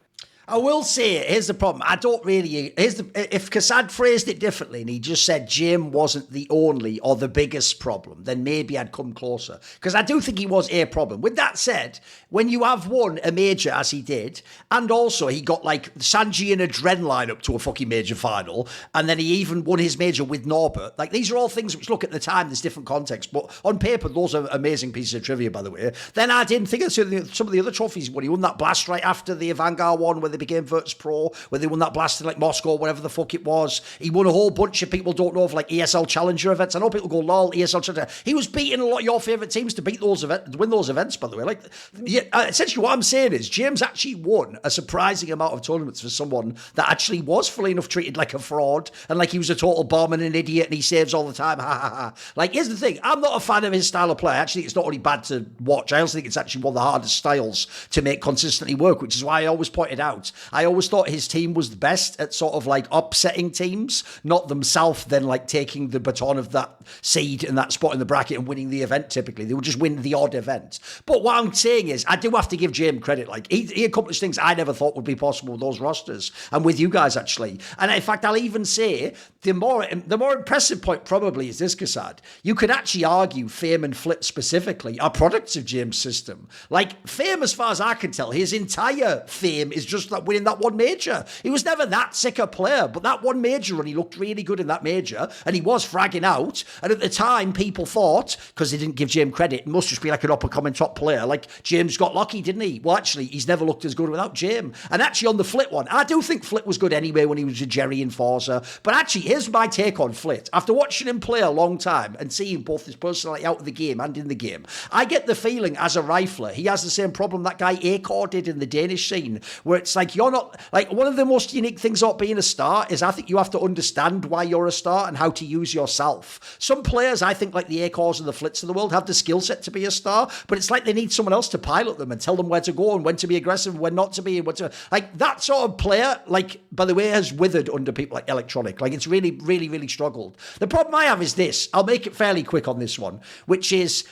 I will say, here's the problem. I don't really... if Kassad phrased it differently and he just said Jame wasn't the only or the biggest problem, then maybe I'd come closer. Because I do think he was a problem. With that said, when you have won a major as he did, and also he got like Sanji and Adren line up to a fucking major final, and then he even won his major with Norbert. Like, these are all things which, look, at the time, there's different context, but on paper, those are amazing pieces of trivia, by the way. Then I didn't think of some of the other trophies when he won that blast right after the Vanguard one, where they became Virtus Pro, where they won that blast in like Moscow, whatever the fuck it was. He won a whole bunch of people don't know of like ESL Challenger events. I know people go, lol, ESL Challenger. He was beating a lot of your favourite teams to beat those events, win those events, by the way. Like, essentially what I'm saying is James actually won a surprising amount of tournaments for someone that actually was, fully enough, treated like a fraud and like he was a total bomb and an idiot and he saves all the time. Ha ha ha. Like, here's the thing. I'm not a fan of his style of play. I actually think it's not only bad to watch. I also think it's actually one of the hardest styles to make consistently work, which is why I always pointed out, I always thought his team was the best at sort of like upsetting teams, not themselves then like taking the baton of that seed and that spot in the bracket and winning the event typically. They would just win the odd event. But what I'm saying is, I do have to give Jame credit. Like, he accomplished things I never thought would be possible with those rosters and with you guys, actually. And in fact, I'll even say the more impressive point probably is this, Kassad. You could actually argue Fame and Flip specifically are products of James' system. Like, Fame, as far as I can tell, his entire fame is just that winning that one major. He was never that sick a player, but that one major run, he looked really good in that major, and he was fragging out. And at the time, people thought, because they didn't give James credit, it must just be like an up-and-coming top player. Like, James got lucky, didn't he? Well, actually, he's never looked as good without James. And actually, on the Flit one, I do think Flit was good anyway when he was with Jerry and Forza. But actually, here's my take on Flit. After watching him play a long time and seeing both his personality out of the game and in the game, I get the feeling as a rifler, he has the same problem that guy Akor did in the Danish scene, where it's like, you're not, like, one of the most unique things about being a star is I think you have to understand why you're a star and how to use yourself. Some players, I think, like the Akors and the Flits of the world, have the skill set to be a star, but it's like they need someone else to pilot them and tell them where to go and when to be aggressive and when not to be, and what to, like, that sort of player, like, by the way, has withered under people like Electronic. Like, it's really, really, really struggled. The problem I have is this. I'll make it fairly quick on this one, which is,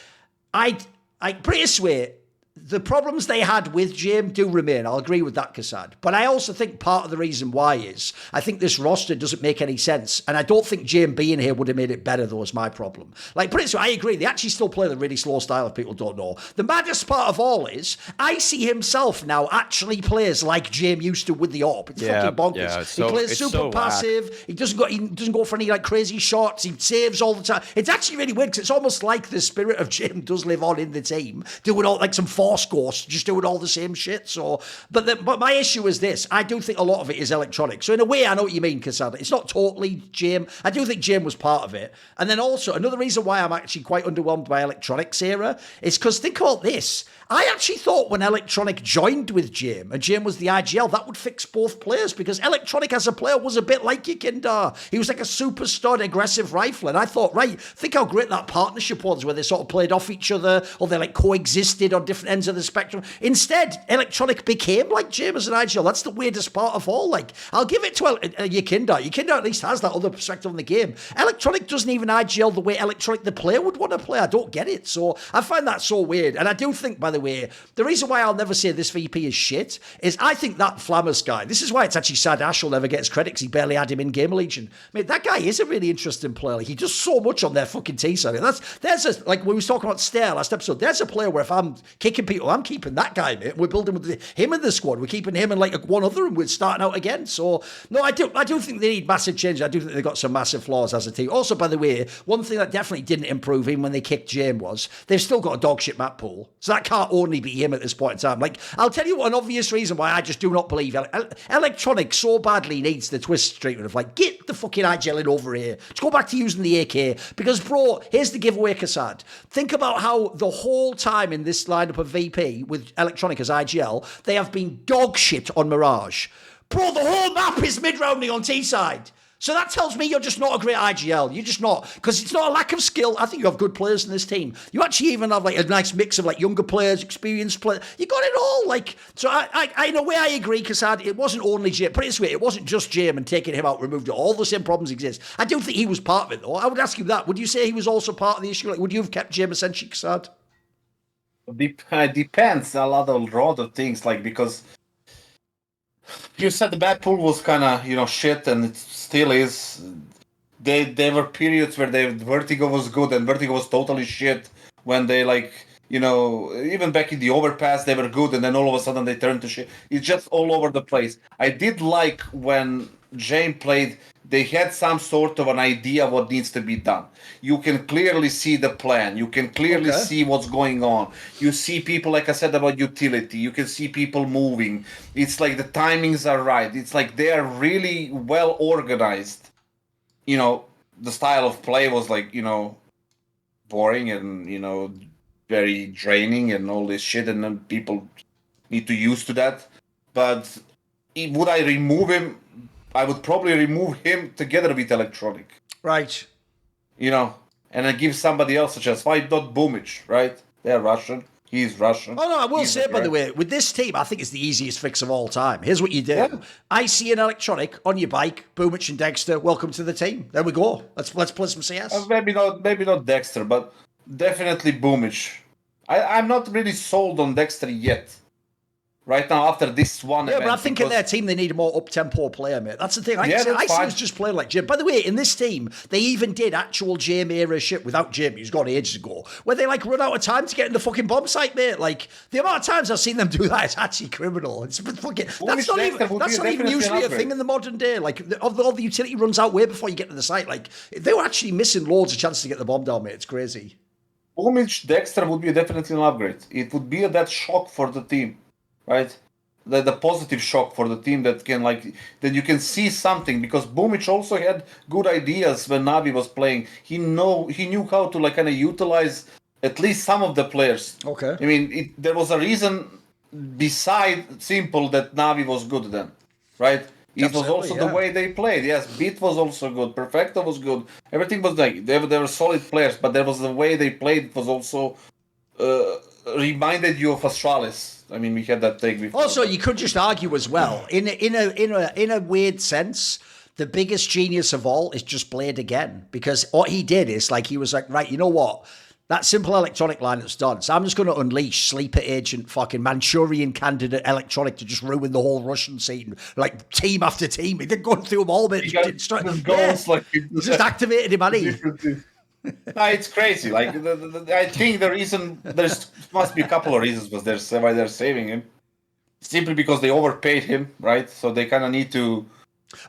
I put it this way, the problems they had with Jame do remain. I'll agree with that, Kassad. But I also think part of the reason why is I think this roster doesn't make any sense. And I don't think Jame being here would have made it better, though, is my problem. Like, put it so I agree. They actually still play the really slow style if people don't know. The maddest part of all is I see himself now actually plays like Jame used to with the AWP. It's fucking bonkers. Yeah, he plays super passive. He doesn't go for any like crazy shots. He saves all the time. It's actually really weird because it's almost like the spirit of Jame does live on in the team, doing all like some Force Ghost, just doing all the same shit. So, but my issue is this: I do think a lot of it is Electronic. So in a way, I know what you mean, Kassad. It's not totally Jame. I do think Jame was part of it. And then also another reason why I'm actually quite underwhelmed by Electronic's era is because think about this. I actually thought when Electronic joined with Jame and Jame was the IGL, that would fix both players because Electronic as a player was a bit like Yekindar. He was like a super stud, aggressive rifler. And I thought, right, think how great that partnership was where they sort of played off each other or they like coexisted on different ends of the spectrum. Instead, Electronic became like Jame as an IGL. That's the weirdest part of all. Like, I'll give it to Yekindar. Yekindar at least has that other perspective on the game. Electronic doesn't even IGL the way Electronic the player would want to play. I don't get it. So I find that so weird. And I do think, by the way, the reason why I'll never say this VP is shit is I think that Flamus guy, this is why it's actually sad Ash will never get his credit because he barely had him in Game Legion. I mean, that guy is a really interesting player. Like, he does so much on their fucking T side. There's a, like we was talking about Stair last episode, there's a player where if I'm kicking taking people. I'm keeping that guy, mate. We're building with him in the squad. We're keeping him and like one other, and we're starting out again. So no, I do think they need massive change. I do think they've got some massive flaws as a team. Also, by the way, one thing that definitely didn't improve even when they kicked Jame was they've still got a dog shit map pool. So that can't only be him at this point in time. Like, I'll tell you an obvious reason why I just do not believe Electronic so badly needs the twist treatment of like, get the fucking IGL in over here. Let's go back to using the AK. Because, bro, here's the giveaway, Kassad. Think about how the whole time in this lineup of VP with Electronic as IGL, they have been dog shit on Mirage. Bro, the whole map is mid-rounding on T-side. So that tells me you're just not a great IGL. You're just not. Because it's not a lack of skill. I think you have good players in this team. You actually even have like a nice mix of like younger players, experienced players. You got it all. Like, so I in a way I agree, Kassad. It wasn't only Jame. Put it this way, it wasn't just Jame and taking him out removed it. All the same problems exist. I do think he was part of it though. I would ask you that. Would you say he was also part of the issue? Like, would you have kept Jame essentially, Kassad? Depends a lot of things, like, because you said the bad pool was kind of, shit, and it still is. There were periods where Vertigo was good and Vertigo was totally shit. When they, like, even back in the overpass, they were good, and then all of a sudden they turned to shit. It's just all over the place. I did like when Jame played, they had some sort of an idea what needs to be done. You can clearly see the plan. You can clearly see what's going on. You see people, like I said about utility. You can see people moving. It's like the timings are right. It's like they are really well organized. The style of play was like, boring and, very draining and all this shit. And then people need to use to that. But would I remove him? I would probably remove him together with Electronic. Right. And then give somebody else, such as Boomich, right? They're Russian. He's Russian. Oh, no, I will say, by the way, with this team, I think it's the easiest fix of all time. Here's what you do. Yeah. I see an Electronic on your bike, Boomich and Dexter, welcome to the team. There we go. Let's play some CS. Maybe not Dexter, but definitely Boomich. I'm not really sold on Dexter yet. Right now, after this one event. But I think in their team, they need a more up-tempo player, mate. That's the thing. I see was just playing like Jame. By the way, in this team, they even did actual Jame-era shit without Jame, who's gone ages ago, where they, like, run out of time to get in the fucking bomb site, mate. Like, the amount of times I've seen them do that is actually criminal. It's fucking... That's not even usually a thing in the modern day. Like, all the utility runs out way before you get to the site. Like, they were actually missing loads of chances to get the bomb down, mate. It's crazy. Boomich Dexter would be definitely an upgrade. It would be that shock for the team, right? The positive shock for the team that that you can see something, because Boomich also had good ideas when Navi was playing. He knew how to kind of utilize at least some of the players. Okay. I mean, there was a reason beside simple that Navi was good then, right? It was also the way they played. Yes, Beat was also good. Perfecto was good. Everything was like they were solid players, but there was the way they played. It was also reminded you of Astralis. I mean, we had that take before. Also, you could just argue as well, in a weird sense, the biggest genius of all is just Blade again, because what he did is he was like, right, you know what? That simple Electronic line that's done. So I'm just going to unleash sleeper agent, fucking Manchurian candidate Electronic to just ruin the whole Russian scene, like team after team. They're going through them all, but just activated him, hadn't he? No, it's crazy. I think the reason must be a couple of reasons why they're saving him. Simply because they overpaid him, right? So they kind of need to.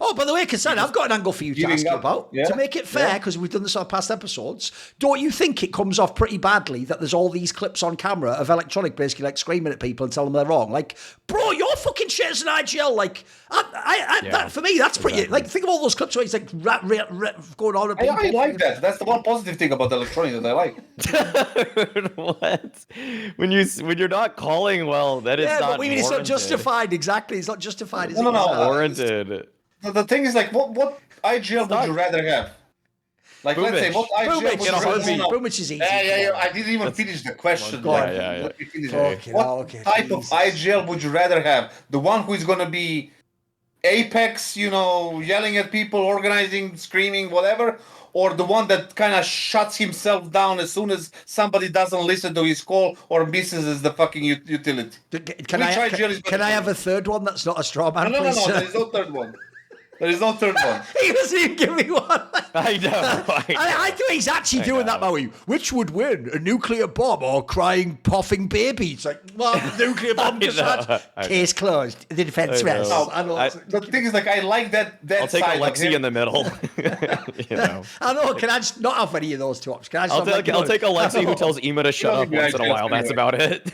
Oh, by the way, Kassad, I've got an angle for you to ask you about. To make it fair, because we've done this on past episodes, don't you think it comes off pretty badly that there's all these clips on camera of Electronic basically screaming at people and telling them they're wrong? Like, bro, you're fucking shit as an IGL. Like, that, for me, that's pretty. Exactly. Like, think of all those clips where he's like going on. At people. I like that. That's the one positive thing about Electronic that I like. What? When you're not calling well, that is not. But it's not justified. Exactly, it's not justified. No, warranted. The thing is, what IGL would you rather have? Like, Boomich. let's say, what IGL would you rather have? Boomich is easy. Yeah. I didn't even finish the question. What type of IGL would you rather have? The one who is going to be Apex, yelling at people, organizing, screaming, whatever? Or the one that kind of shuts himself down as soon as somebody doesn't listen to his call or misses the fucking utility? Can I have a third one that's not a straw man? No, there is no third one. There is no third one. He doesn't even give me one. I know. I think he's actually doing that, Maui. Which would win, a nuclear bomb or crying, puffing baby? It's like, well, nuclear bomb, kassad. Case closed. The defense rests. The thing is, like, I like that I'll take side Alexi in the middle. I know. Can I just not have any of those two options? Can I just I'll take Alexi who tells Ema to shut up once in a while. That's about it.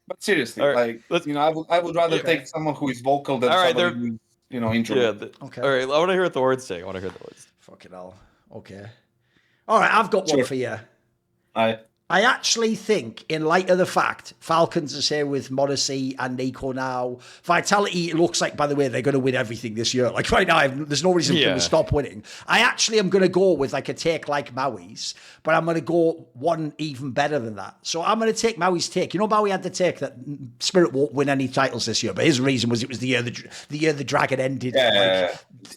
But seriously, right, I would rather take someone who is vocal than somebody who's, introvert. Okay. All right, I want to hear Thorin's take. Fucking hell. Okay. All right, I've got one for you. I actually think, in light of the fact Falcons are here with M0NESY and NIKO now, Vitality, it looks like, by the way, they're going to win everything this year. Like right now, there's no reason for them to stop winning. I actually am going to go with like a take like Maui's, but I'm going to go one even better than that. So I'm going to take Maui's take. You know, Maui had the take that Spirit won't win any titles this year, but his reason was it was the year the Dragon ended,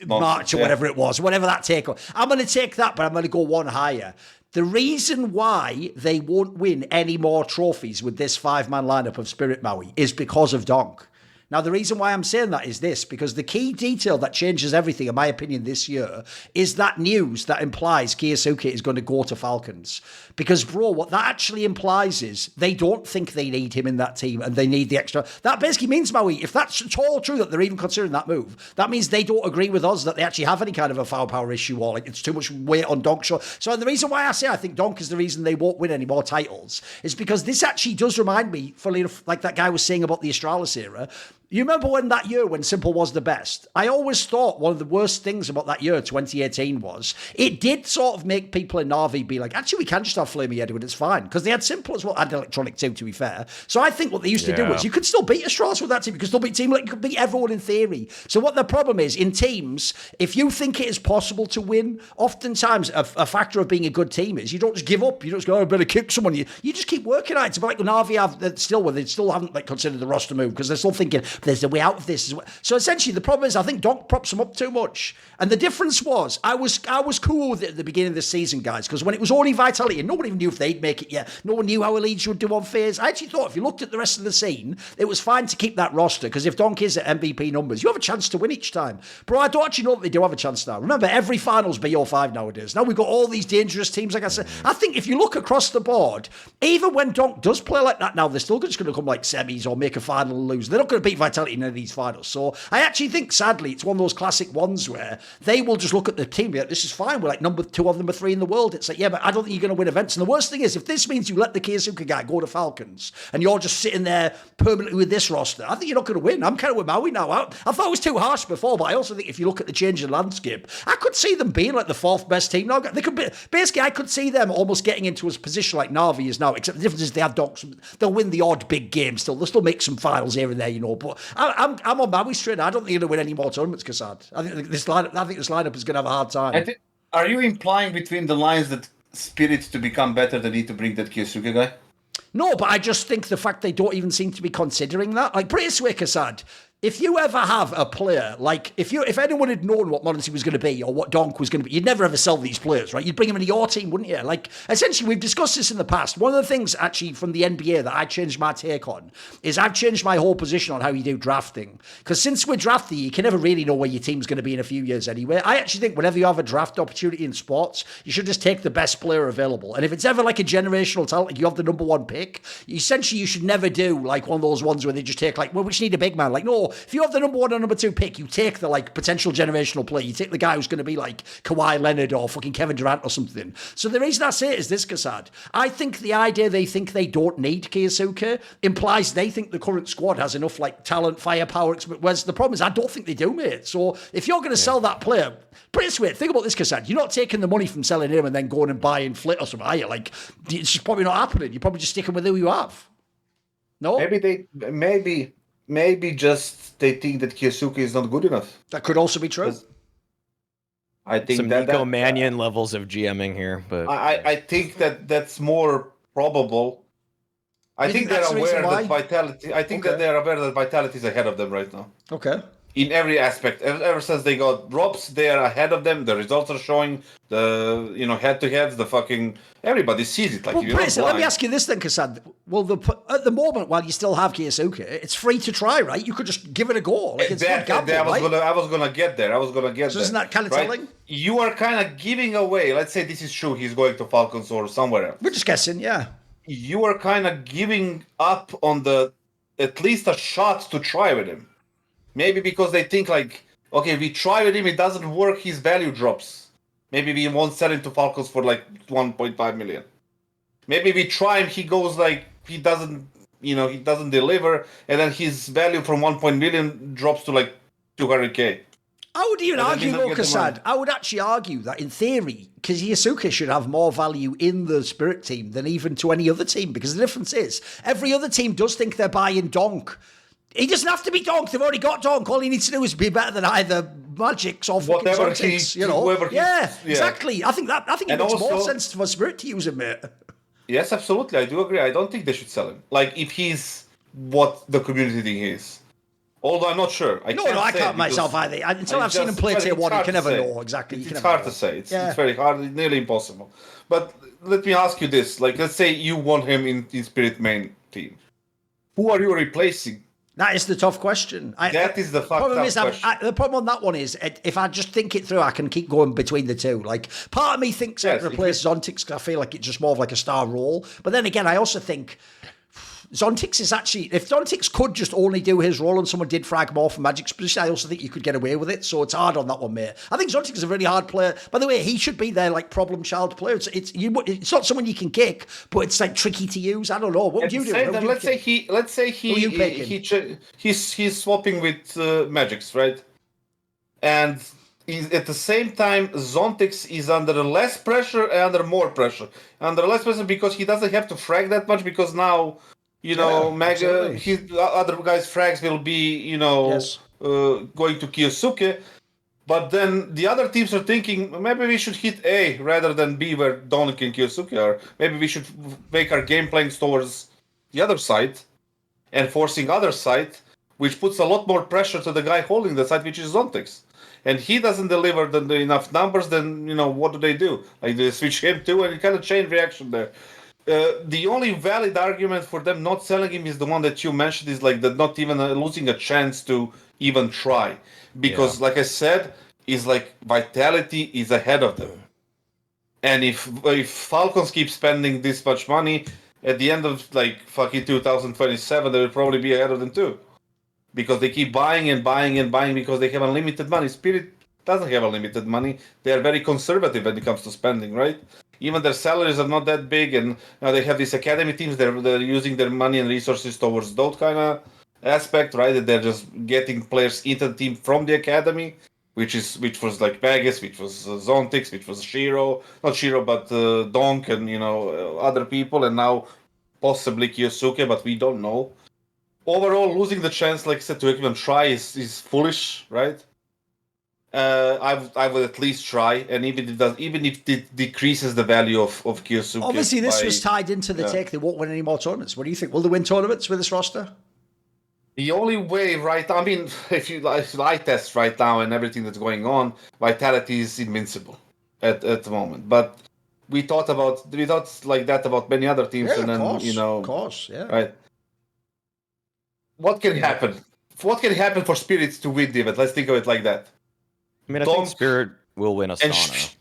March or whatever it was, whatever that take was. I'm going to take that, but I'm going to go one higher. The reason why they won't win any more trophies with this 5-man lineup of Spirit Maui is because of DONK. Now, the reason why I'm saying that is this, because the key detail that changes everything, in my opinion, this year is that news that implies Keisuke is going to go to Falcons. Because, bro, what that actually implies is they don't think they need him in that team and they need the extra. That basically means, Maui, if that's at all true that they're even considering that move, that means they don't agree with us that they actually have any kind of a foul power issue or like it's too much weight on DONK. So the reason why I say I think DONK is the reason they won't win any more titles is because this actually does remind me, fully like that guy was saying about the Astralis era. You remember when that year when Simple was the best? I always thought one of the worst things about that year, 2018, was it did sort of make people in Na'Vi be like, actually, we can just have Flamey Edward, it's fine. Because they had Simple as well, and Electronic too, to be fair. So I think what they used to do was you could still beat Astralis with that team. You could still beat Team, like you could beat everyone in theory. So what the problem is, in teams, if you think it is possible to win, oftentimes a factor of being a good team is you don't just give up. You don't just go, I better kick someone. You just keep working at it. It's like Na'Vi have they still haven't like considered the roster move because they're still thinking, there's a way out of this. So essentially, the problem is I think DONK props them up too much. And the difference was I was cool with it at the beginning of the season, guys, because when it was only Vitality and nobody even knew if they'd make it yet. No one knew how Elite would do on phase. I actually thought if you looked at the rest of the scene, it was fine to keep that roster because if DONK is at MVP numbers, you have a chance to win each time. Bro, I don't actually know that they do have a chance now. Remember, every final's BO5 nowadays. Now we've got all these dangerous teams, like I said. I think if you look across the board, even when DONK does play like that now, they're still just going to come like semis or make a final and lose. They're not going to beat Vitality in any of these finals. So I actually think, sadly, it's one of those classic ones where they will just look at the team. Like, this is fine. We're like number 2 of number 3 in the world. It's like, yeah, but I don't think you're going to win events. And the worst thing is, if this means you let the Keisuke guy go to Falcons and you're just sitting there permanently with this roster, I think you're not going to win. I'm kind of with Maui now. I thought it was too harsh before, but I also think if you look at the change in landscape, I could see them being like the 4th best team now. They could be, basically, I could see them almost getting into a position like Na'Vi is now, except the difference is they have DONK. They'll win the odd big game still. They'll still make some finals here and there, you know. But I'm on Maui's train. I don't think you're going to win any more tournaments, Kassad. I think this lineup is going to have a hard time. Are you implying between the lines that Spirits to become better, they need to bring that Keisuke guy? No, but I just think the fact they don't even seem to be considering that. Like, pretty sweet, Kassad. If you ever have a player, like, if anyone had known what M0NESY was going to be or what DONK was going to be, you'd never ever sell these players, right? You'd bring them into your team, wouldn't you? Like, essentially, we've discussed this in the past. One of the things, actually, from the NBA that I changed my take on is I've changed my whole position on how you do drafting. Because since we're drafting, you can never really know where your team's going to be in a few years anyway. I actually think whenever you have a draft opportunity in sports, you should just take the best player available. And if it's ever like a generational talent, like you have the number 1 pick, essentially, you should never do like one of those ones where they just take like, well, we just need a big man. Like, no, if you have the number 1 or number 2 pick, you take the like potential generational player. You take the guy who's going to be like Kawhi Leonard or fucking Kevin Durant or something. So the reason I say it is this, Kassad. I think the idea they think they don't need Keisuke implies they think the current squad has enough like talent, firepower, whereas the problem is I don't think they do, mate. So if you're going to sell that player, pretty sweet. Think about this, Kassad. You're not taking the money from selling him and then going and buying Flit or something, are you? Like, it's just probably not happening. You're probably just sticking with who you have. No? Maybe just they think that Keisuke is not good enough. That could also be true. I think some NIKO M0NESY levels of GMing here, but I think that's more probable. I think they're aware that Vitality. I think that they're aware that Vitality is ahead of them right now. Okay. in every aspect. Ever since they got drops, they are ahead of them. The results are showing. The head-to-heads. The fucking everybody sees it. Like, Well, let me ask you this then, Kassad. Well, at the moment, while you still have Kiyosuke, it's free to try, right? You could just give it a go. Like, it's not gambling, right? I was gonna get there. So isn't that kind of telling? You are kind of giving away. Let's say this is true. He's going to Falcons or somewhere else. We're just guessing, yeah. You are kind of giving up on at least a shot to try with him. Maybe because they think like, okay, we try with him, it doesn't work, his value drops. Maybe we won't sell him to Falcons for like 1.5 million. Maybe we try him, he goes like, he doesn't deliver, and then his value from 1 million drops to like 200k. I would even argue, though, Kassad, I would actually argue that in theory, Kiyosuke should have more value in the Spirit team than even to any other team, because the difference is, every other team does think they're buying Donk. He doesn't have to be Donk. They've already got Donk. All he needs to do is be better than either Magic's or fucking Zontics, exactly. I think it makes more sense for Spirit to use him, mate. Yes, absolutely. I do agree. I don't think they should sell him. Like, if he's what the community thing is. Although I'm not sure. I can't myself either. Until I've seen him play tier 1, you can never know exactly. It's hard to say. It's very hard. It's nearly impossible. But let me ask you this. Like, let's say you want him in Spirit main team. Who are you replacing? That is the tough question. That is the fucked up question. The problem on that one is, if I just think it through, I can keep going between the two. Like, part of me thinks I'd replace Zontics because I feel like it's just more of like a star role. But then again, I also think Zontics is actually, if Zontics could just only do his role and someone did frag more for Magic's position, I also think you could get away with it. So it's hard on that one, mate. I think Zontics is a really hard player. By the way, he should be their like problem child player. It's not someone you can kick, but it's like tricky to use. I don't know. What would you do? Let's say he's swapping with Magic's, right? And at the same time, Zontics is under less pressure and under more pressure. Under less pressure because he doesn't have to frag that much because now. His other guys' frags will be, going to Kiyosuke. But then the other teams are thinking, maybe we should hit A rather than B where DONK and Kiyosuke are. Maybe we should make our game plans towards the other side and forcing other side, which puts a lot more pressure to the guy holding the side, which is Zontics. And he doesn't deliver enough numbers, then, what do? Like, they switch him too, and it kind of chain reaction there. The only valid argument for them not selling him is the one that you mentioned, is like that not even losing a chance to even try. Because, like I said, is like Vitality is ahead of them. And if Falcons keep spending this much money, at the end of like fucking 2027, they will probably be ahead of them too. Because they keep buying and buying and buying because they have unlimited money. Spirit doesn't have unlimited money. They are very conservative when it comes to spending, right? Even their salaries are not that big, and now they have these academy teams. They're using their money and resources towards that kind of aspect, right? That they're just getting players into the team from the academy, which was like Vegas, which was Zontics, which was Donk and other people, and now possibly Kiyosuke, but we don't know. Overall, losing the chance, like I said, to even try is foolish, right? I would at least try, and even if it decreases the value of Kiyosuke. Obviously, this was tied into the take. They won't win any more tournaments. What do you think? Will they win tournaments with this roster? The only way, right? I mean, if you eye test right now and everything that's going on, Vitality is invincible at the moment. But we thought like that about many other teams, and then of course, yeah, right. What can happen? What can happen for Spirits to win the event? Let's think of it like that. I mean, I think Spirit will win Astana.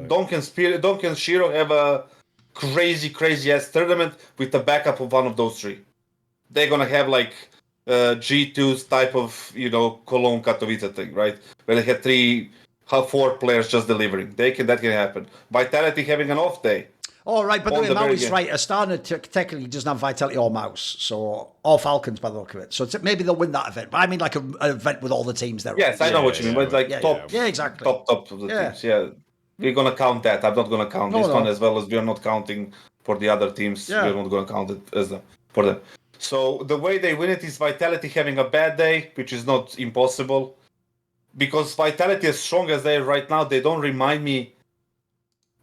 Donk and Shiro have a crazy ass tournament with the backup of one of those three. They're gonna have like G2's type of Cologne Katowice thing, right? Where they had 4 players just delivering. That can happen. Vitality having an off day. Oh, right, but the way Mau's right. Astana technically doesn't have Vitality or Maus, or Falcons by the look of it. So maybe they'll win that event. But I mean like an event with all the teams there. Yes, I know what you mean. But like top. Yeah, exactly. Top of the teams. Yeah. We're going to count that. I'm not going to count this one as well as we are not counting for the other teams. Yeah. We're not going to count it for them. So the way they win it is Vitality having a bad day, which is not impossible. Because Vitality, as strong as they are right now, they don't remind me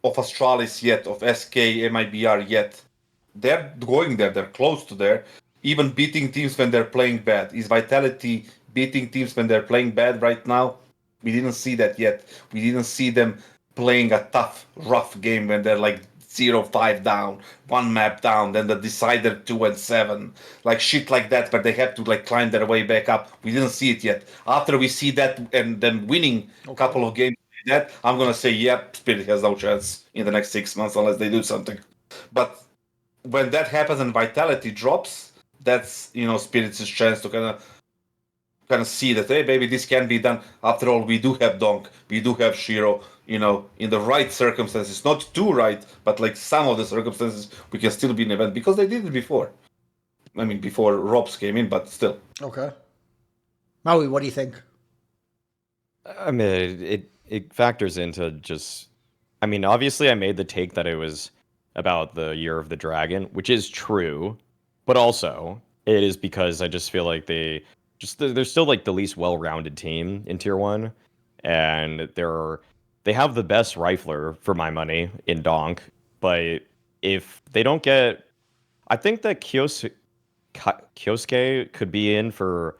of Astralis yet, of SK, MIBR yet. They're going there, they're close to there, even beating teams when they're playing bad. Is Vitality beating teams when they're playing bad right now. We didn't see that yet. We didn't see them playing a tough, rough game when they're like 0-5 down, one map down, then the decider 2-7, like shit like that, where they have to like climb their way back up. We didn't see it yet. After we see that and then winning a couple of games like that, I'm gonna say, yep, Spirit has no chance in the next 6 months unless they do something. But when that happens and Vitality drops, that's Spirit's chance to kind of see that, hey, baby, this can be done. After all, we do have Donk, we do have Shiro, in the right circumstances, not too right, but like some of the circumstances, we can still be an event because they did it before. I mean, before Robs came in, but still. Okay. Maui, what do you think? I mean, it factors into just, I mean, obviously I made the take that it was about the Year of the Dragon, which is true, but also it is because I just feel like they're still like the least well-rounded team in Tier 1, and they have the best rifler for my money in Donk, but if they don't get, I think that Kyosuke could be in for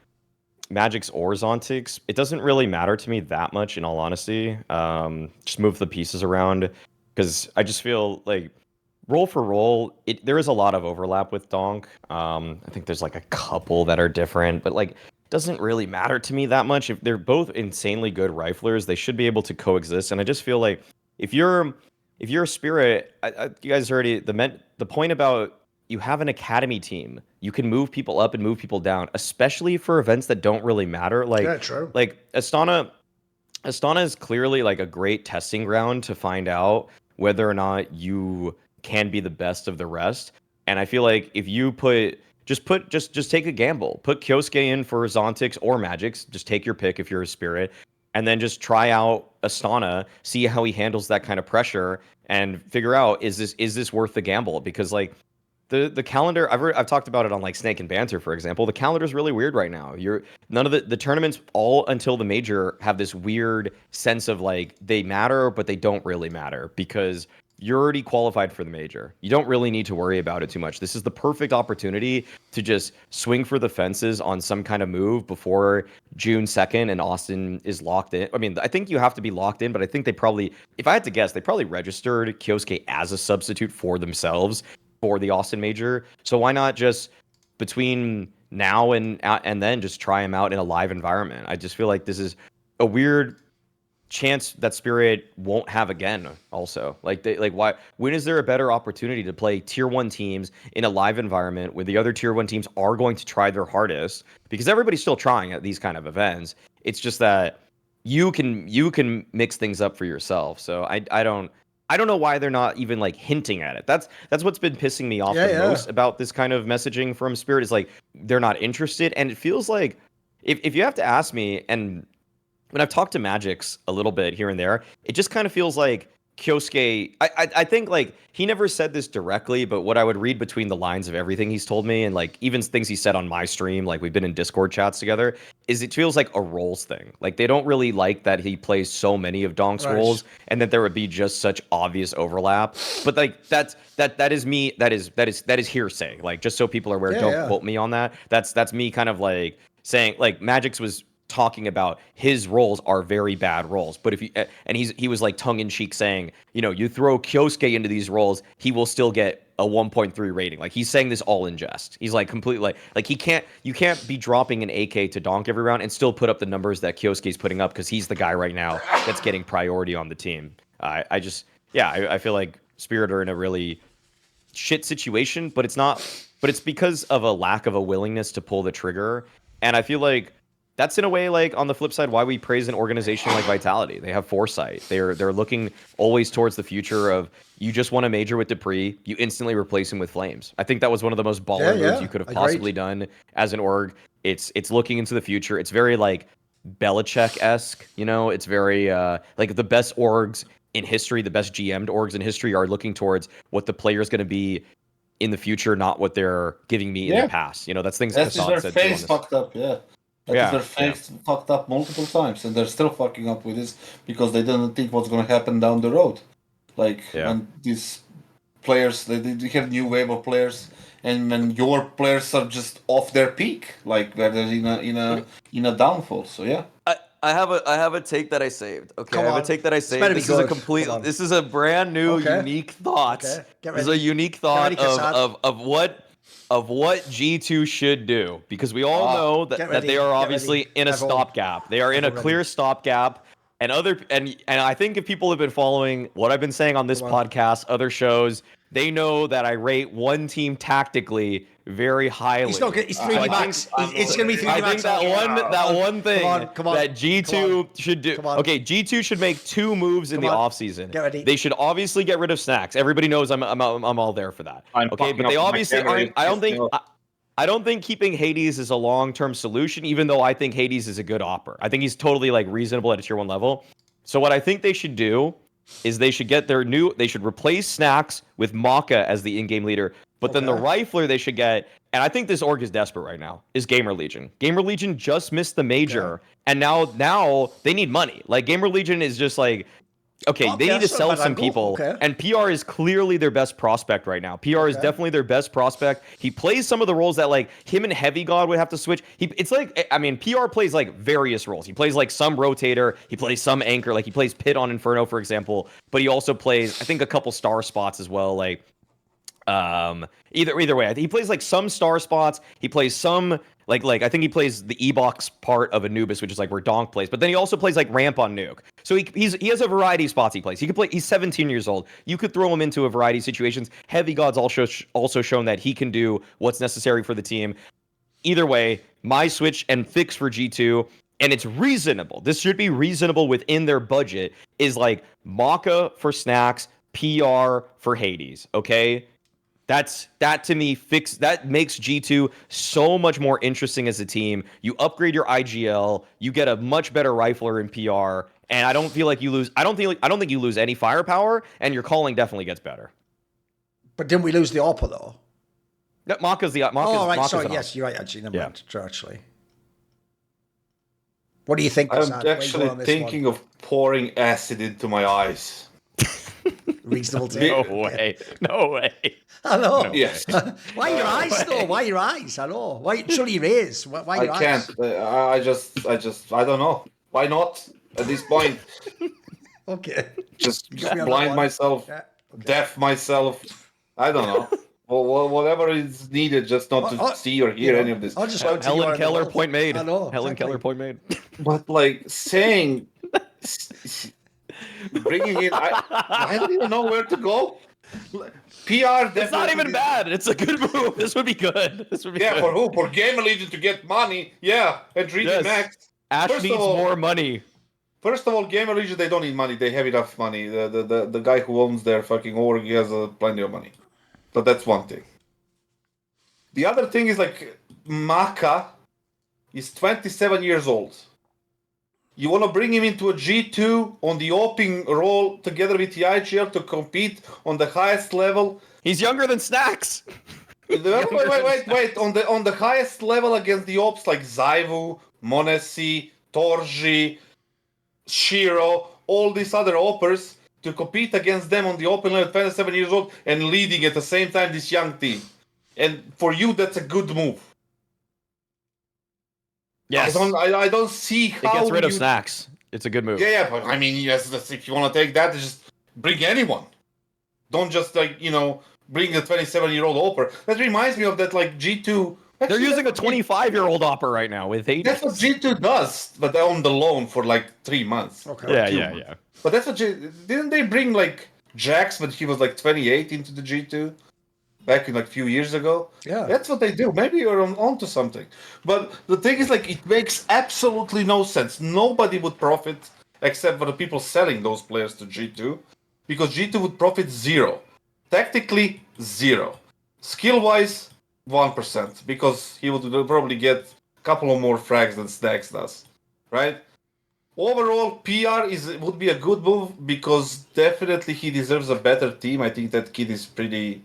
Magic's or Zontic's. It doesn't really matter to me that much, in all honesty. Just move the pieces around, because I just feel like role for role, there is a lot of overlap with Donk. I think there's like a couple that are different, but like doesn't really matter to me that much. If they're both insanely good riflers, they should be able to coexist. And I just feel like if you're a Spirit, you guys already the point about you have an academy team, you can move people up and move people down, especially for events that don't really matter. Like, yeah, true. Like Astana is clearly like a great testing ground to find out whether or not you can be the best of the rest. And I feel like if you just take a gamble, put Kyosuke in for Zontic's or Magic's, just take your pick if you're a Spirit, and then just try out Astana, see how he handles that kind of pressure, and figure out is this worth the gamble? Because like the calendar, I've talked about it on like Snake and Banter, for example. The calendar is really weird right now. None of the tournaments all until the major have this weird sense of like they matter, but they don't really matter because you're already qualified for the major. You don't really need to worry about it too much. This is the perfect opportunity to just swing for the fences on some kind of move before June 2nd and Austin is locked in. I mean, I think you have to be locked in, but I think they probably, if I had to guess, they probably registered Kyosuke as a substitute for themselves for the Austin major. So why not just between now and then just try him out in a live environment? I just feel like this is a weird chance that Spirit won't have again. Also, why? When is there a better opportunity to play Tier 1 teams in a live environment where the other Tier 1 teams are going to try their hardest? Because everybody's still trying at these kind of events. It's just that you can mix things up for yourself. So I don't know why they're not even like hinting at it. That's what's been pissing me off most about this kind of messaging from Spirit, is like they're not interested. And it feels like if you have to ask me, and when I've talked to Magic's a little bit here and there, it just kind of feels like Kyosuke, I think like he never said this directly, but what I would read between the lines of everything he's told me, and like even things he said on my stream, like we've been in Discord chats together, is it feels like a roles thing. Like they don't really like that he plays so many of Donk's roles, and that there would be just such obvious overlap. But like that is me. That is hearsay. Like just so people are aware, don't quote me on that. That's me kind of like saying like Magic's was talking about his roles are very bad roles, but if you and he was like tongue-in-cheek saying, you throw Kyosuke into these roles, he will still get a 1.3 rating. Like he's saying this all in jest. He's like completely like you can't be dropping an AK to Donk every round and still put up the numbers that Kyosuke's putting up, because he's the guy right now that's getting priority on the team. I feel like Spirit are in a really shit situation, but it's because of a lack of a willingness to pull the trigger. And I feel like that's in a way, like on the flip side, why we praise an organization like Vitality. They have foresight. They're looking always towards the future of, you just won a major with Dupree, you instantly replace him with Flames. I think that was one of the most baller moves you could have possibly done as an org. It's looking into the future. It's very like Belichick-esque, It's very like the best orgs in history, the best GM'd orgs in history are looking towards what the player is going to be in the future, not what they're giving me in the past. That's things Kassad said too. Face fucked up, their face fucked up multiple times, and they're still fucking up with this because they didn't think what's going to happen down the road. Like when this players. They have new wave of players, and when your players are just off their peak, like where they're in a downfall. So yeah. I have a take that I saved. Okay, Come I have on. a take that I It's better saved. be This is a good. complete. Come on. This is a brand new, Okay. unique thought. Okay. Get This is a ready. unique thought ready, kassad. of what G2 should do, because we all know get that ready, they are get obviously ready. in a Everyone. stopgap. They are in a Everyone clear ready. stopgap. And I think if people have been following what I've been saying on this Come on. podcast, other shows, they know that I rate one team tactically very highly. He's not good. He's I 3D think- Max. It's going to be 3D I Max. think that one thing Come on. that G2 should do. Come on. Okay, G2 should make 2 moves in Come the on. offseason. Get ready. They should obviously get rid of Snax. Everybody knows I'm all there for that. I'm Okay, fucking but they up my obviously camera. aren't. I don't think. You know. I don't think keeping Hades is a long-term solution, even though I think Hades is a good opper. I think he's totally like reasonable at a tier 1 level. So what I think they should do is they should get they should replace Snax with Maka as the in-game leader. But then the rifler they should get, and I think this org is desperate right now, is Gamer Legion. Gamer Legion just missed the major, and now they need money. Like Gamer Legion is just like, okay, they need to that's not a sell bad some angle. people, Okay. and PR is clearly their best prospect right now. PR is definitely their best prospect. He plays some of the roles that like him and Heavy God would have to switch. It's like, I mean, PR plays like various roles. He plays like some rotator, he plays some anchor, like he plays Pit on Inferno, for example, but he also plays, I think, a couple star spots as well, like either way, he plays like some star spots. He plays some like I think he plays the E-box part of Anubis, which is like where Donk plays. But then he also plays like ramp on Nuke. So he has a variety of spots he plays. He can play. He's 17 years old. You could throw him into a variety of situations. Heavy God's also shown that he can do what's necessary for the team. Either way, my switch and fix for G2, and it's reasonable. This should be reasonable within their budget. Is like Maka for Snax, PR for Hades. Okay. That to me that makes G2 so much more interesting as a team. You upgrade your IGL, you get a much better rifler in PR, and I don't feel like you lose. I don't think you lose any firepower, and your calling definitely gets better. But didn't we lose the AWPer though? Maka's right. Sorry. an Yes, op. you're right. Actually, never Yeah. mind. True, actually. What do you think? I'm kassad? Where you actually go on this thinking one? of pouring acid into my eyes. Reasonable take. No way. I know. Yes. Why your eyes though? Why your eyes? I know. Why? Surely your ears. Why I your eyes? can't. I don't know. Why not? At this point, Okay. just Give me another blind one. myself, Yeah. Okay. deaf myself. I don't know. Well, whatever is needed, just not to see or hear any of this. I'll just shout to you Helen around the Keller, world. point made. I know. Helen exactly. Keller, point made. But like saying, bringing in, I don't even know where to go. PR. It's not even bad. It's a good move. This would be good. This would be Yeah, good. for who? For Gamer Legion to get money. Yeah, and 3D Yes. Max. Ash First of needs all- more money. First of all, Gamer Legion, they don't need money. They have enough money. The guy who owns their fucking org, he has plenty of money. So that's one thing. The other thing is like Maka is 27 years old. You want to bring him into a G2 on the opening role together with the IGL to compete on the highest level. He's younger than Snax. Wait. On the highest level against the ops like Zaivu, m0NESY, Torji, Shiro, all these other oppers to compete against them on the open level, 27 years old, and leading at the same time this young team. And for you, that's a good move. Yes. I don't see how It gets rid of you... Snax. It's a good move. Yeah, but I mean, yes, if you want to take that, just bring anyone. Don't just bring a 27-year-old opera. That reminds me of that G2. They're Actually, using a that's what 25-year-old opera right now with Hades. That's what G2 does, but they're on the loan for 3 months. Okay. Yeah. But that's what didn't they bring Jax when he was 28 into the G2 back in a few years ago? Yeah. That's what they do. Maybe you're onto something. But the thing is it makes absolutely no sense. Nobody would profit except for the people selling those players to G2 because G2 would profit 0. Tactically 0. Skill-wise 1% because he would probably get a couple of more frags than Snax does. Right? Overall, PR would be a good move because definitely he deserves a better team. I think that kid is pretty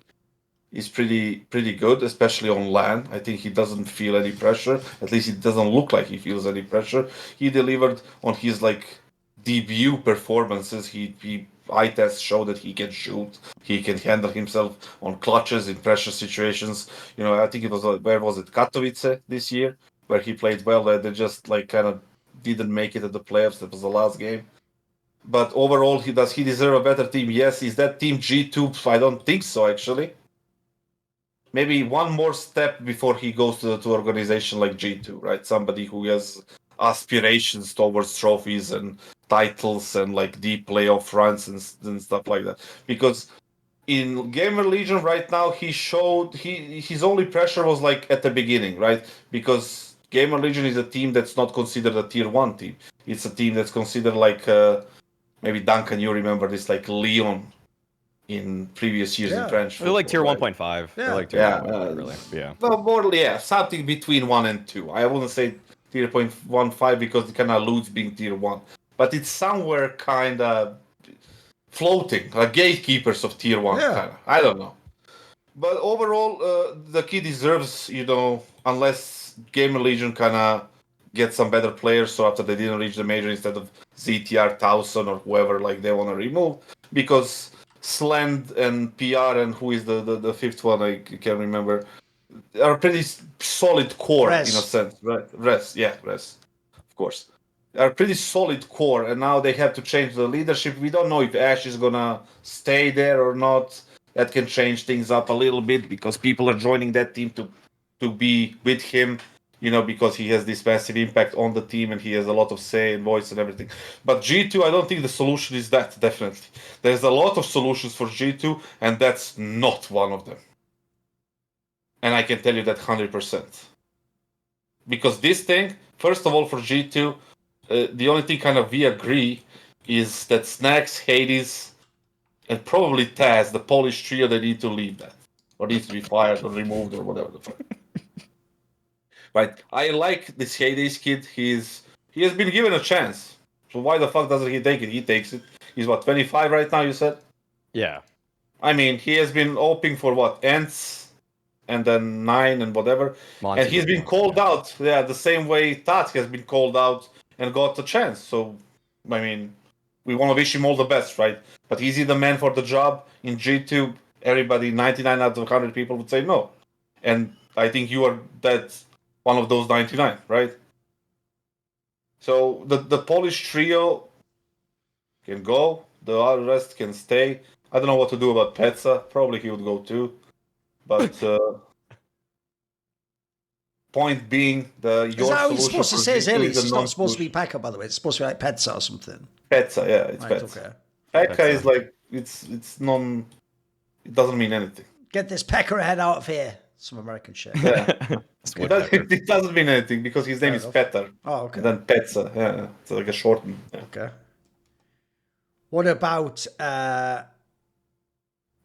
good, especially on LAN. I think he doesn't feel any pressure. At least it doesn't look like he feels any pressure. He delivered on his debut performances. eye tests show that he can shoot, he can handle himself on clutches in pressure situations. I think it was where was it, Katowice this year, where he played well. They just like kind of didn't make it at the playoffs. That was the last game. But overall, does he deserve a better team? Yes. Is that team G2? I don't think so, actually. Maybe one more step before he goes to organization like G2, right? Somebody who has aspirations towards trophies and titles and like deep playoff runs and stuff like that. Because in Gamer Legion right now, he showed his only pressure was like at the beginning, right? Because Gamer Legion is a team that's not considered a tier 1 team. It's a team that's considered like maybe Duncan, you remember this, like Leon in previous years in French. They're like tier right? 1.5. Yeah. They're like tier 1.5, really. Yeah. Well, more, something between 1 and 2. I wouldn't say tier 0.15 because it kind of alludes being tier 1. But it's somewhere kind of floating, like gatekeepers of tier 1. Yeah. Kinda. I don't know. But overall, the kid deserves, unless Gamer Legion kind of get some better players, so after they didn't reach the major instead of ZTR 1000 or whoever like they want to remove, because Slend and PR and who is the fifth one, I can't remember, are a pretty solid core in a sense, right? Res, of course. Are a pretty solid core, and now they have to change the leadership. We don't know if Ash is gonna stay there or not. That can change things up a little bit because people are joining that team to be with him, because he has this massive impact on the team and he has a lot of say and voice and everything. But G2, I don't think the solution is that, definitely. There's a lot of solutions for G2, and that's not one of them. And I can tell you that 100%. Because this thing, first of all, for G2, the only thing kind of we agree is that Snax, Hades, and probably Taz, the Polish trio, they need to leave that. Or needs to be fired or removed or whatever the fuck. Right. I like this Hades kid. He has been given a chance. So why the fuck doesn't he take it? He takes it. He's 25 right now, you said? Yeah. I mean, he has been hoping for Ents and then 9 and whatever. Monty and he's been called out. Yeah, the same way Tat has been called out and got a chance. So, I mean, we want to wish him all the best, right? But is he the man for the job? In G2, everybody, 99 out of 100 people would say no. And I think you are one of those 99, right? So the Polish trio can go, the rest can stay. I don't know what to do about Petsa. Probably he would go too. But point being, your Is that how solution he's supposed to for say his G2 alias? is a It's not supposed to be non-solution. Pekka, by the way. It's supposed to be like Petsa or something. Petsa, yeah, it's Right, Petsa. okay. Pekka is like, it's non... It doesn't mean anything. Get this Pekka head out of here. Some American shit. Yeah. Woodpecker. It doesn't mean anything because his name is enough. Petar. Oh, okay. And then Petsa, yeah. It's like a shorten. Yeah. Okay. What about...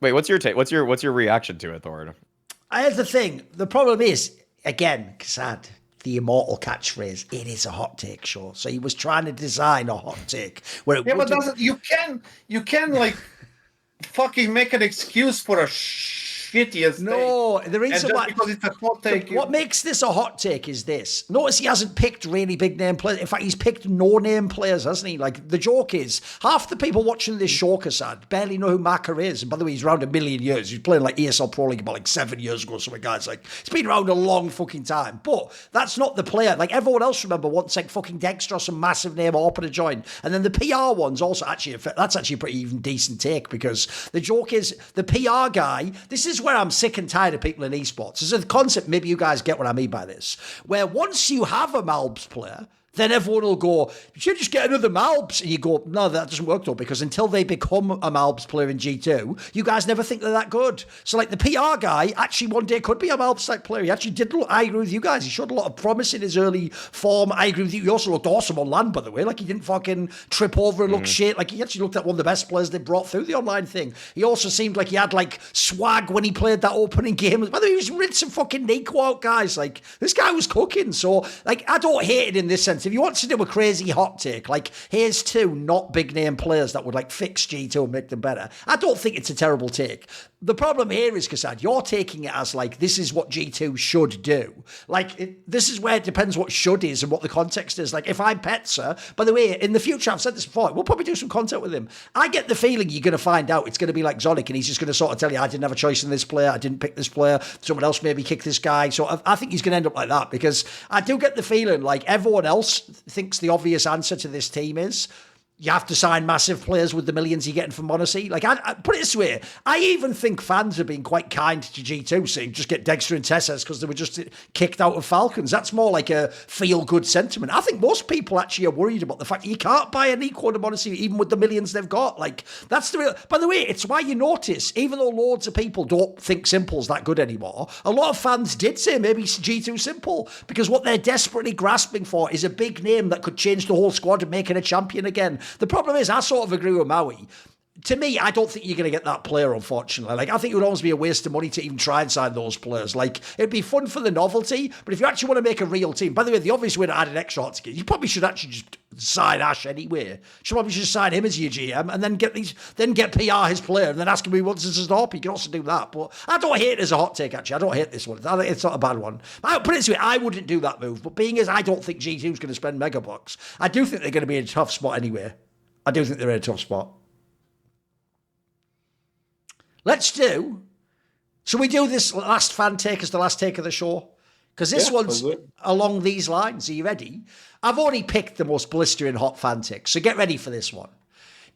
Wait, what's your take? What's your reaction to it, Thorin? Here's the thing. The problem is, again, kassad, the immortal catchphrase, it is a hot take, sure. So he was trying to design a hot take. Where it Yeah, but wouldn't- you can like fucking make an excuse for a shittiest No, take. the And reason just why... because it's a hot take. What makes this a hot take is this. Notice he hasn't picked really big name players. In fact, he's picked no name players, hasn't he? Like, the joke is, half the people watching this show, kassad, barely know who Maka is. And by the way, he's around a million years. He's playing like ESL Pro League about like 7 years ago. So guys, like, it's been around a long fucking time. But that's not the player. Like, everyone else, remember, wants like fucking Dexter, some massive name Orpa to join. And then the PR one's also actually, that's actually a pretty even decent take, because the joke is, the PR guy, this is where I'm sick and tired of people in esports. There's a concept, maybe you guys get what I mean by this, where once you have a Malbs player, then everyone will go, you should just get another Malbs. And you go, no, that doesn't work though, because until they become a Malbs player in G2, you guys never think they're that good. So like the PR guy actually one day could be a Malbs type player. He actually did look, I agree with you guys, he showed a lot of promise in his early form. I agree with you. He also looked awesome on LAN, by the way. Like, he didn't fucking trip over and look shit. Like, he actually looked like one of the best players they brought through the online thing. He also seemed like he had like swag when he played that opening game. By the way, he was rinsing fucking NIKO out, guys. Like, this guy was cooking. So like, I don't hate it in this sense. If you want to do a crazy hot take, like here's two not big name players that would like fix G2 and make them better, I don't think it's a terrible take. The problem here is, Kassad, you're taking it as like, this is what G2 should do. Like, this is where it depends what should is and what the context is. Like, if I'm Petzer, by the way, in the future, I've said this before, we'll probably do some content with him. I get the feeling you're going to find out it's going to be like Zonic, and he's just going to sort of tell you, I didn't have a choice in this player, I didn't pick this player, someone else maybe kicked this guy. So I think he's going to end up like that, because I do get the feeling like everyone else thinks the obvious answer to this team is, you have to sign massive players with the millions you're getting from M0NESY. Like, I put it this way, I even think fans have been quite kind to G2, saying just get Dexter and Tessas because they were just kicked out of Falcons. That's more like a feel-good sentiment. I think most people actually are worried about the fact you can't buy a NIKO M0NESY even with the millions they've got. Like, that's the real... By the way, it's why you notice, even though loads of people don't think Simple's that good anymore, a lot of fans did say maybe G2 Simple, because what they're desperately grasping for is a big name that could change the whole squad and make it a champion again. The problem is, I sort of agree with Maui. To me, I don't think you're going to get that player, unfortunately. Like, I think it would almost be a waste of money to even try and sign those players. Like, it'd be fun for the novelty, but if you actually want to make a real team... By the way, the obvious way to add an extra hot ticket, you probably should actually just sign Ash anyway. You should probably just sign him as your GM and then get PR his player and then ask him who he wants as a stop. You can also do that, but I don't hate it as a hot take, actually. I don't hate this one. I think it's not a bad one. Put it this way, I wouldn't do that move, but being as I don't think G2's going to spend mega bucks, I do think they're going to be in a tough spot anyway. I do think they're in a tough spot. So we do this last fan take as the last take of the show? Because this one's along these lines. Are you ready? I've already picked the most blistering hot fan take, so get ready for this one.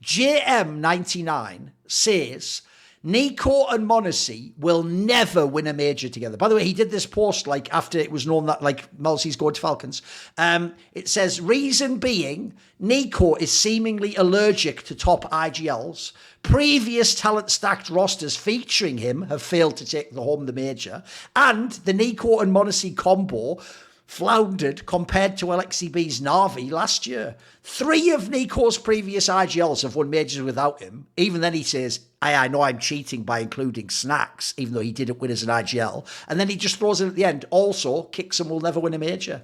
JM99 says, NIKO and M0NESY will never win a major together. By the way, he did this post like after it was known that like M0NESY's going to Falcons. It says, reason being, NIKO is seemingly allergic to top IGLs. Previous talent-stacked rosters featuring him have failed to take home the major. And the NIKO and M0NESY combo floundered compared to LXCB's Na'Vi last year. 3 of NIKO's previous IGLs have won majors without him. Even then he says, I know I'm cheating by including Snax, even though he didn't win as an IGL. And then he just throws in at the end, also, Kicks and will never win a major.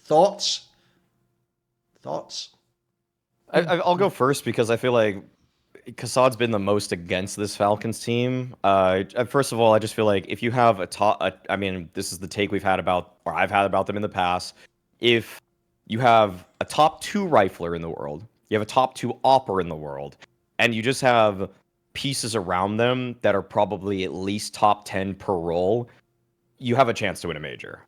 Thoughts? I'll go first because I feel like Kassad's been the most against this Falcons team. First of all, I just feel like if you have I mean, this is the take we've had about, or I've had about them in the past. If you have a top 2 rifler in the world, you have a top 2 opper in the world, and you just have pieces around them that are probably at least top 10 per role, you have a chance to win a major.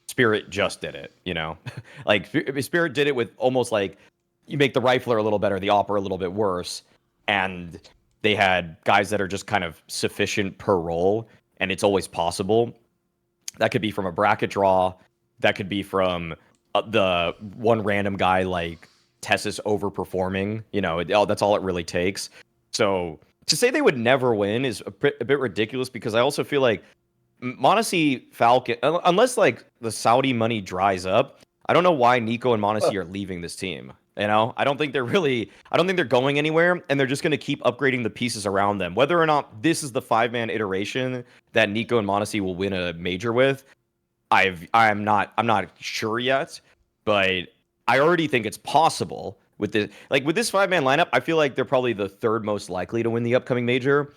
Spirit just did it, you know? Like, Spirit did it with almost like, you make the rifler a little better, the opper a little bit worse, and they had guys that are just kind of sufficient per role, and it's always possible. That could be from a bracket draw. That could be from the one random guy like Tessas overperforming. You know, that's all it really takes. So to say they would never win is a bit ridiculous, because I also feel like M0NESY Falcon, unless like the Saudi money dries up, I don't know why NIKO and M0NESY are leaving this team. You know, I don't think they're going anywhere, and they're just going to keep upgrading the pieces around them. Whether or not this is the 5-man iteration that NIKO and M0NESY will win a major with, I'm not sure yet, but I already think it's possible with this 5-man lineup. I feel like they're probably the 3rd most likely to win the upcoming major,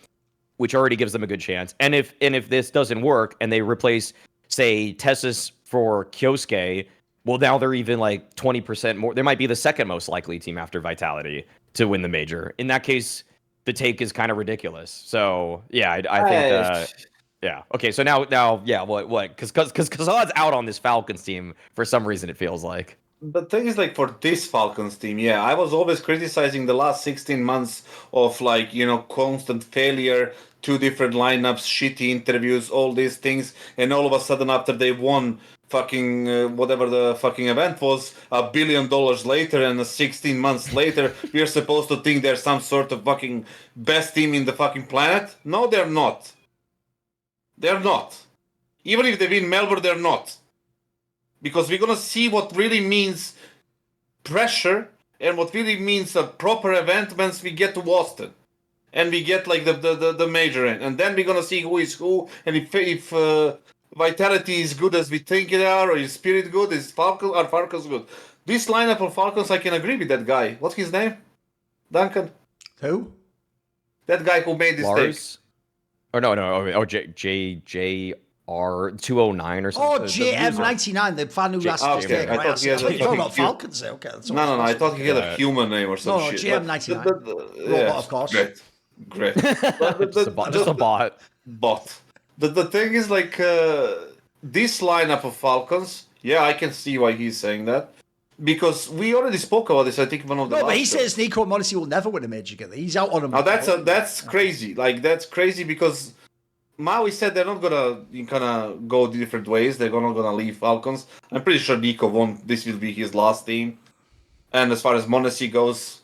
which already gives them a good chance. And if this doesn't work and they replace, say, Tessas for Kyosuke, well, now they're even like 20% more. They might be the 2nd most likely team after Vitality to win the major. In that case, the take is kind of ridiculous. So yeah, I think yeah. Okay, so now yeah, what? Because Kassad's out on this Falcons team for some reason, it feels like. The thing is, like, for this Falcons team, yeah, I was always criticizing the last 16 months of, like, you know, constant failure, 2 different lineups, shitty interviews, all these things, and all of a sudden after they won fucking whatever the fucking event was, $1 billion later and 16 months later, we're supposed to think they're some sort of fucking best team in the fucking planet? No, they're not. They're not. Even if they win Melbourne, they're not. Because we're gonna see what really means pressure and what really means a proper event once we get to Boston. And we get like the major end. And then we're gonna see who is who, and if Vitality is good as we think they are, or is Spirit good, is Falcons good. This lineup of Falcons, I can agree with that guy. What's his name? Duncan? Who? That guy who made this Lars? Or no. Oh, JR 209 or something. Oh, JM99, the fan who asked okay. his take. I thought he had a You're talking about fucking Falcons there. Okay. No. I thought he had a human name or some shit. JM99. Yeah, of course. Great. Just a bot. Bot. The thing is, like, this lineup of Falcons, yeah, I can see why he's saying that. Because we already spoke about this, I think, one of the No, but he last says NIKO M0NESY will never win a major together. He's out on him. Now that's crazy. Like, that's crazy because Maui said they're not gonna kind of go different ways. They're not gonna leave Falcons. I'm pretty sure NIKO won't. This will be his last team. And as far as M0NESY goes,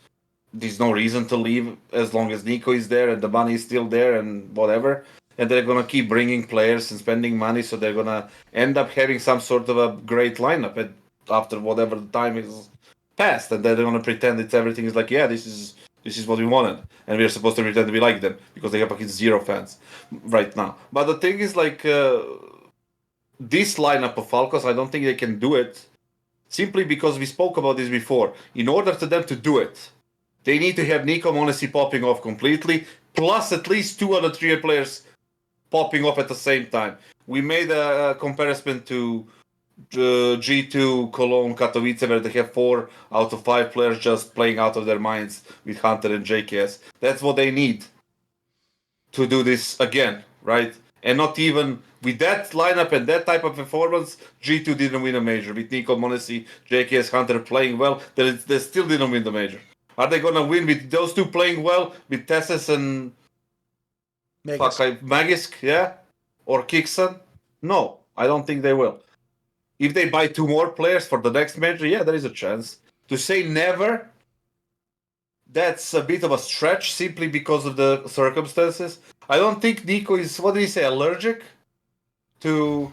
there's no reason to leave as long as NIKO is there and the money is still there and whatever. And they're gonna keep bringing players and spending money, so they're gonna end up having some sort of a great lineup after whatever the time is passed, and they're gonna pretend everything is like, yeah, this is what we wanted, and we're supposed to pretend to be like them because they have like 0 fans right now. But the thing is, like, this lineup of Falcons, I don't think they can do it simply because we spoke about this before. In order for them to do it, they need to have NIKO M0NESY popping off completely, plus at least 2 other 3 players popping off at the same time. We made a comparison to G2, Cologne, Katowice, where they have 4 out of 5 players just playing out of their minds with Hunter and JKS. That's what they need to do this again, right? And not even with that lineup and that type of performance, G2 didn't win a major. With NIKO M0NESY, JKS, Hunter playing well, they still didn't win the major. Are they gonna win with those 2 playing well, with Tessus and Magisk, yeah? Or Kixon? No, I don't think they will. If they buy 2 more players for the next major, yeah, there is a chance. To say never, that's a bit of a stretch simply because of the circumstances. I don't think NIKO is, what did he say, allergic to...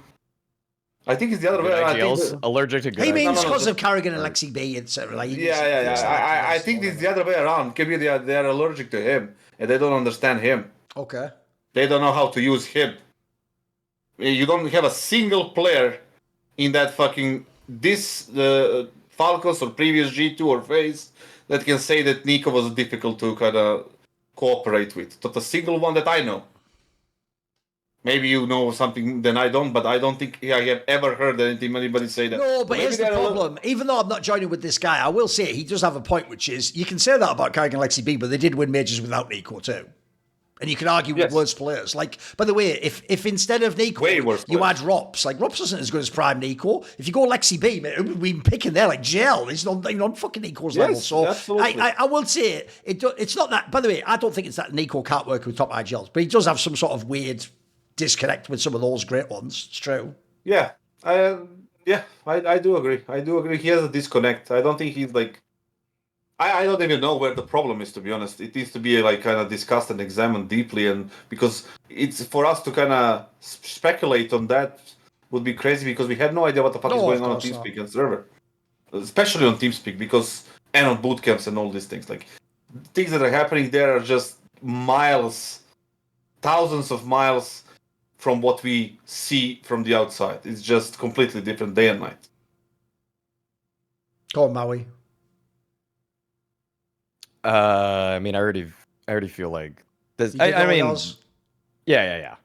I think it's the other way around. Allergic to good He means because no, of Carrigan and Lexi B, etc. Like, I think it's the other way around. Maybe they're allergic to him, and they don't understand him. Okay. They don't know how to use him. You don't have a single player in that fucking Falcons or previous G2 or FaZe that can say that NIKO was difficult to kind of cooperate with. Not a single one that I know. Maybe you know something that I don't, but I don't think I have ever heard anybody say that. No, but here's the problem. Even though I'm not joining with this guy, I will say he does have a point, which is you can say that about Carrigan and Lexi B, but they did win majors without NIKO too. And you can argue with worse players. Like, by the way, if instead of NIKO, you had Rops, like Rops isn't as good as Prime NIKO. If you go Lexi B, we've been picking there like Gel. He's not on fucking NIKO's level. So I will say it's not that. By the way, I don't think it's that NIKO can't work with top high gels, but he does have some sort of weird disconnect with some of those great ones. It's true. Yeah, I do agree. I do agree. He has a disconnect. I don't think he's like. I don't even know where the problem is, to be honest. It needs to be like kind of discussed and examined deeply, and because it's for us to kind of speculate on that would be crazy because we have no idea what the fuck is going on TeamSpeak and server, especially on TeamSpeak and on boot camps and all these things. Like things that are happening there are just miles, thousands of miles from what we see from the outside. It's just completely different day and night. Go on, Maui. I mean, I already feel like this. I mean, yeah.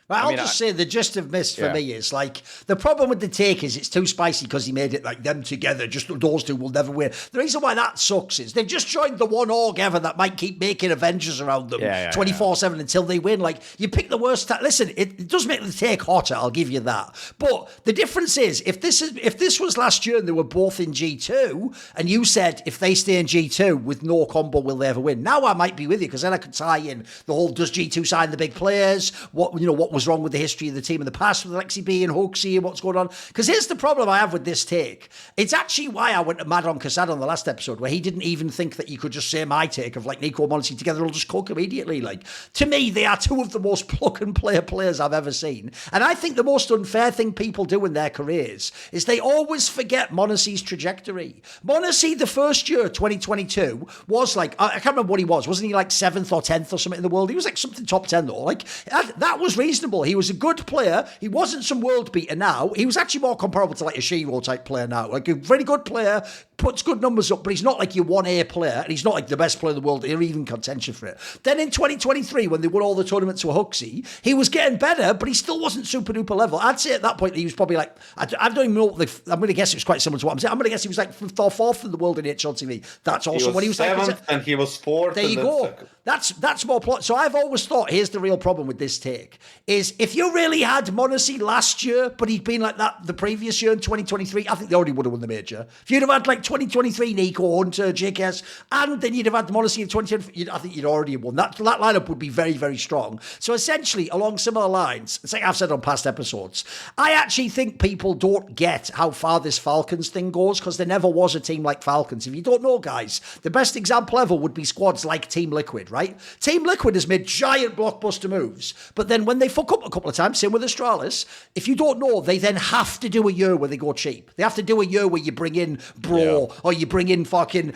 Right, I'll just say the gist of Mist for me is like the problem with the take is it's too spicy because he made it like them together. Just those 2 will never win. The reason why that sucks is they've just joined the one org ever that might keep making Avengers around them 24/7 until they win. Like you pick the worst. Listen, it does make the take hotter. I'll give you that. But the difference is if this was last year and they were both in G2 and you said if they stay in G2 with no combo will they ever win? Now I might be with you because then I could tie in the whole does G2 sign the big players? What was wrong with the history of the team in the past with Lexi B and Hoaxy and what's going on. Because here's the problem I have with this take. It's actually why I went mad on kassad on the last episode, where he didn't even think that you could just say my take of like NIKO M0NESY together will just cook immediately. Like, to me, they are 2 of the most plug and play players I've ever seen. And I think the most unfair thing people do in their careers is they always forget M0NESY's trajectory. M0NESY, the first year, 2022, was like, I can't remember what he was. Wasn't he like 7th or 10th or something in the world? He was like something top 10 though. Like, that was reasonable. reasonable. He was a good player. He wasn't some world beater now. He was actually more comparable to like a Shiro type player now. Like a very good player, puts good numbers up, but he's not like your 1A player, and he's not like the best player in the world or even contention for it. Then in 2023, when they won all the tournaments to a Huxley, he was getting better, but he still wasn't super duper level. I'd say at that point, he was probably like, I don't even know, I'm going to guess it was quite similar to what I'm saying. I'm going to guess he was like 5th or 4th in the world in HLTV. That's also when he was 7th, like, and he was 4th. There you go. That's more plot. So I've always thought, here's the real problem with this take, is if you really had M0NESY last year, but he'd been like that the previous year in 2023, I think they already would have won the major. If you'd have had like 2023 NIKO, Hunter, JKS, and then you'd have had M0NESY in 2023, I think you'd already won. That lineup would be very, very strong. So essentially, along similar lines, it's like I've said on past episodes, I actually think people don't get how far this Falcons thing goes, because there never was a team like Falcons. If you don't know, guys, the best example ever would be squads like Team Liquid, right? Team Liquid has made giant blockbuster moves, but then when they fuck up a couple of times, same with Astralis, if you don't know, they then have to do a year where they go cheap. They have to do a year where you bring in Bro, or you bring in fucking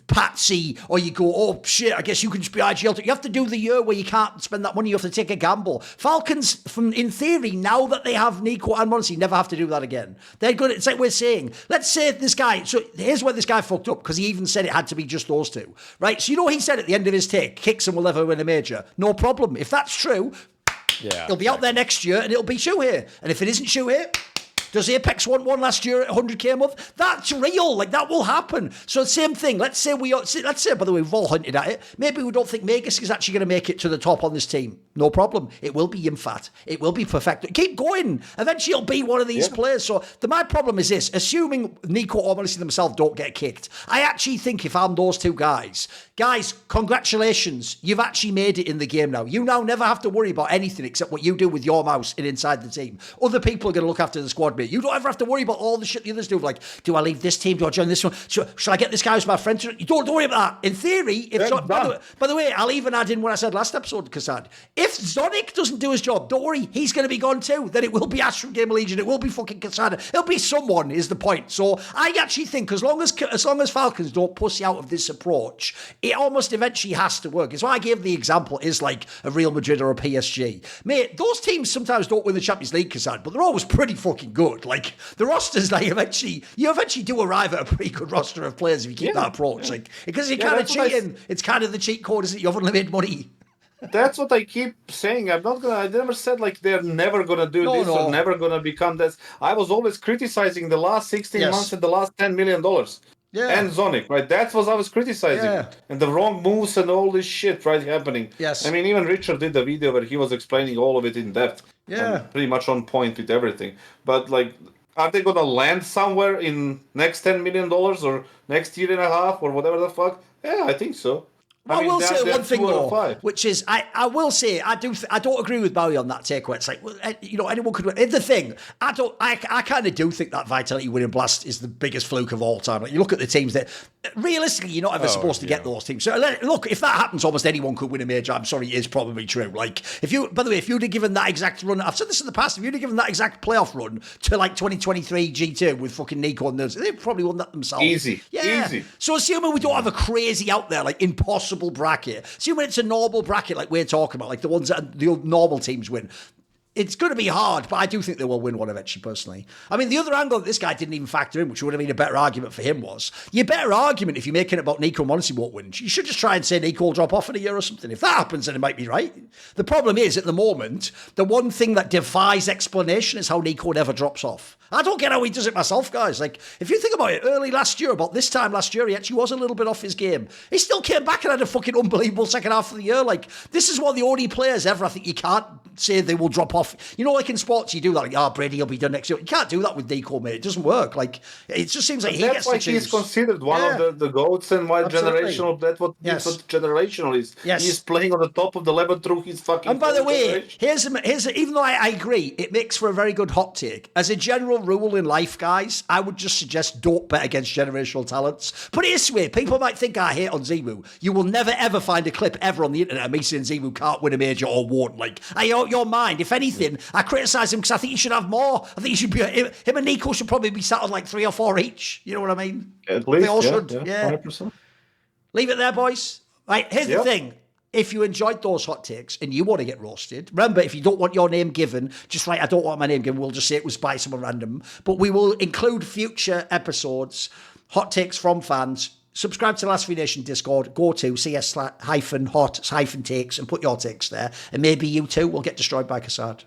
Patsy, or you go, oh shit, I guess you can just be IGL. You have to do the year where you can't spend that money, you have to take a gamble. Falcons, in theory, now that they have NIKO and M0NESY, never have to do that again. They're good. It's like we're saying, let's say this guy, so here's where this guy fucked up, because he even said it had to be just those two, right? So you know he said at the end of his take, Kixon will never win a major. No problem. If that's true, he'll be out there next year and it'll be Shuhei. And if it isn't Shuhei, does Apex want one last year at 100k a month? That's real. Like, that will happen. So same thing. Let's say, by the way, we've all hinted at it. Maybe we don't think Megas is actually going to make it to the top on this team. No problem. It will be Yimfat. It will be perfect. Keep going. Eventually, he'll be one of these players. So my problem is this. Assuming NIKO or M0NESY themselves don't get kicked, I actually think if I'm those two guys, congratulations. You've actually made it in the game now. You now never have to worry about anything except what you do with your mouse and inside the team. Other people are going to look after the squad mate. You don't ever have to worry about all the shit the others do. Like, do I leave this team? Do I join this one? Should I get this guy as my friend? You don't worry about that. In theory, by the way, I'll even add in what I said last episode, Kassad. If Zonic doesn't do his job, don't worry, he's going to be gone too. Then it will be Ash from Gamer Legion. It will be fucking Kassad. It'll be someone, is the point. So I actually think as long as Falcons don't pussy out of this approach, it almost eventually has to work. It's why I gave the example is like a Real Madrid or a PSG. Mate, those teams sometimes don't win the Champions League, Kassad, but they're always pretty fucking good. Like, the rosters, like, you eventually do arrive at a pretty good roster of players if you keep that approach. Like, because you're kind of cheating. It's kind of the cheat code, isn't it? You have unlimited money. That's what I keep saying. I never said like they're never gonna do this or never gonna become this. I was always criticizing the last 16 months and the last $10 million. And Zonic, right? That's what I was criticizing. And the wrong moves and all this shit, right, happening. Yes. I mean, even Richard did the video where he was explaining all of it in depth. And pretty much on point with everything. But like, are they gonna land somewhere in next $10 million or next year and a half or whatever the fuck? Yeah, I think so. I will say one thing though, which is I will say I don't agree with Bowie on that take where it's like, well, anyone could win. It's the thing, I kind of do think that Vitality winning Blast is the biggest fluke of all time. Like, you look at the teams that realistically you're not ever supposed to get those teams. So look, if that happens, almost anyone could win a major. I'm sorry, it is probably true. Like, by the way, if you'd have given that exact run, I've said this in the past, if you'd have given that exact playoff run to like 2023 G2 with fucking NIKO and those, they'd probably won that themselves. Easy. So assuming we don't have a crazy out there, like impossible bracket, assuming it's a normal bracket like we're talking about, like the ones that the normal teams win, it's going to be hard, but I do think they will win one eventually, personally. I mean, the other angle that this guy didn't even factor in, which would have been a better argument for him, was your better argument if you're making it about NIKO M0NESY won't win. You should just try and say NIKO will drop off in a year or something. If that happens, then it might be right. The problem is, at the moment, the one thing that defies explanation is how NIKO never drops off. I don't get how he does it myself, guys. Like, if you think about it, early last year, about this time last year, he actually was a little bit off his game. He still came back and had a fucking unbelievable second half of the year. Like, this is one of the only players ever, I think you can't say they will drop off. You know, like in sports, you do that, like, Brady will be done next year. You can't do that with NIKO, mate. It doesn't work. Like, it just seems like he gets to choose. That's why he's considered one of the GOATs and why generational, that's what generational is. Yes. He's playing on the top of the level through his fucking... And by the way, here's even though I agree, it makes for a very good hot take. As a general rule in life, guys, I would just suggest don't bet against generational talents. Put it this way, people might think I hate on Zimu. You will never ever find a clip ever on the internet of me saying Zimu can't win a major or won't. Like, your mind. If anything, I criticise him because I think he should have more. I think he should be, him and NIKO should probably be sat on like 3 or 4 each. You know what I mean? At least, they all should. 100%. Leave it there, boys. Right, here's the thing. if you enjoyed those hot takes and you want to get roasted, remember, if you don't want your name given, just like I don't want my name given, we'll just say it was by someone random. But we will include future episodes, hot takes from fans. Subscribe to the Last Free Nation Discord. Go to CS-hot-takes and put your takes there. And maybe you too will get destroyed by Kassad.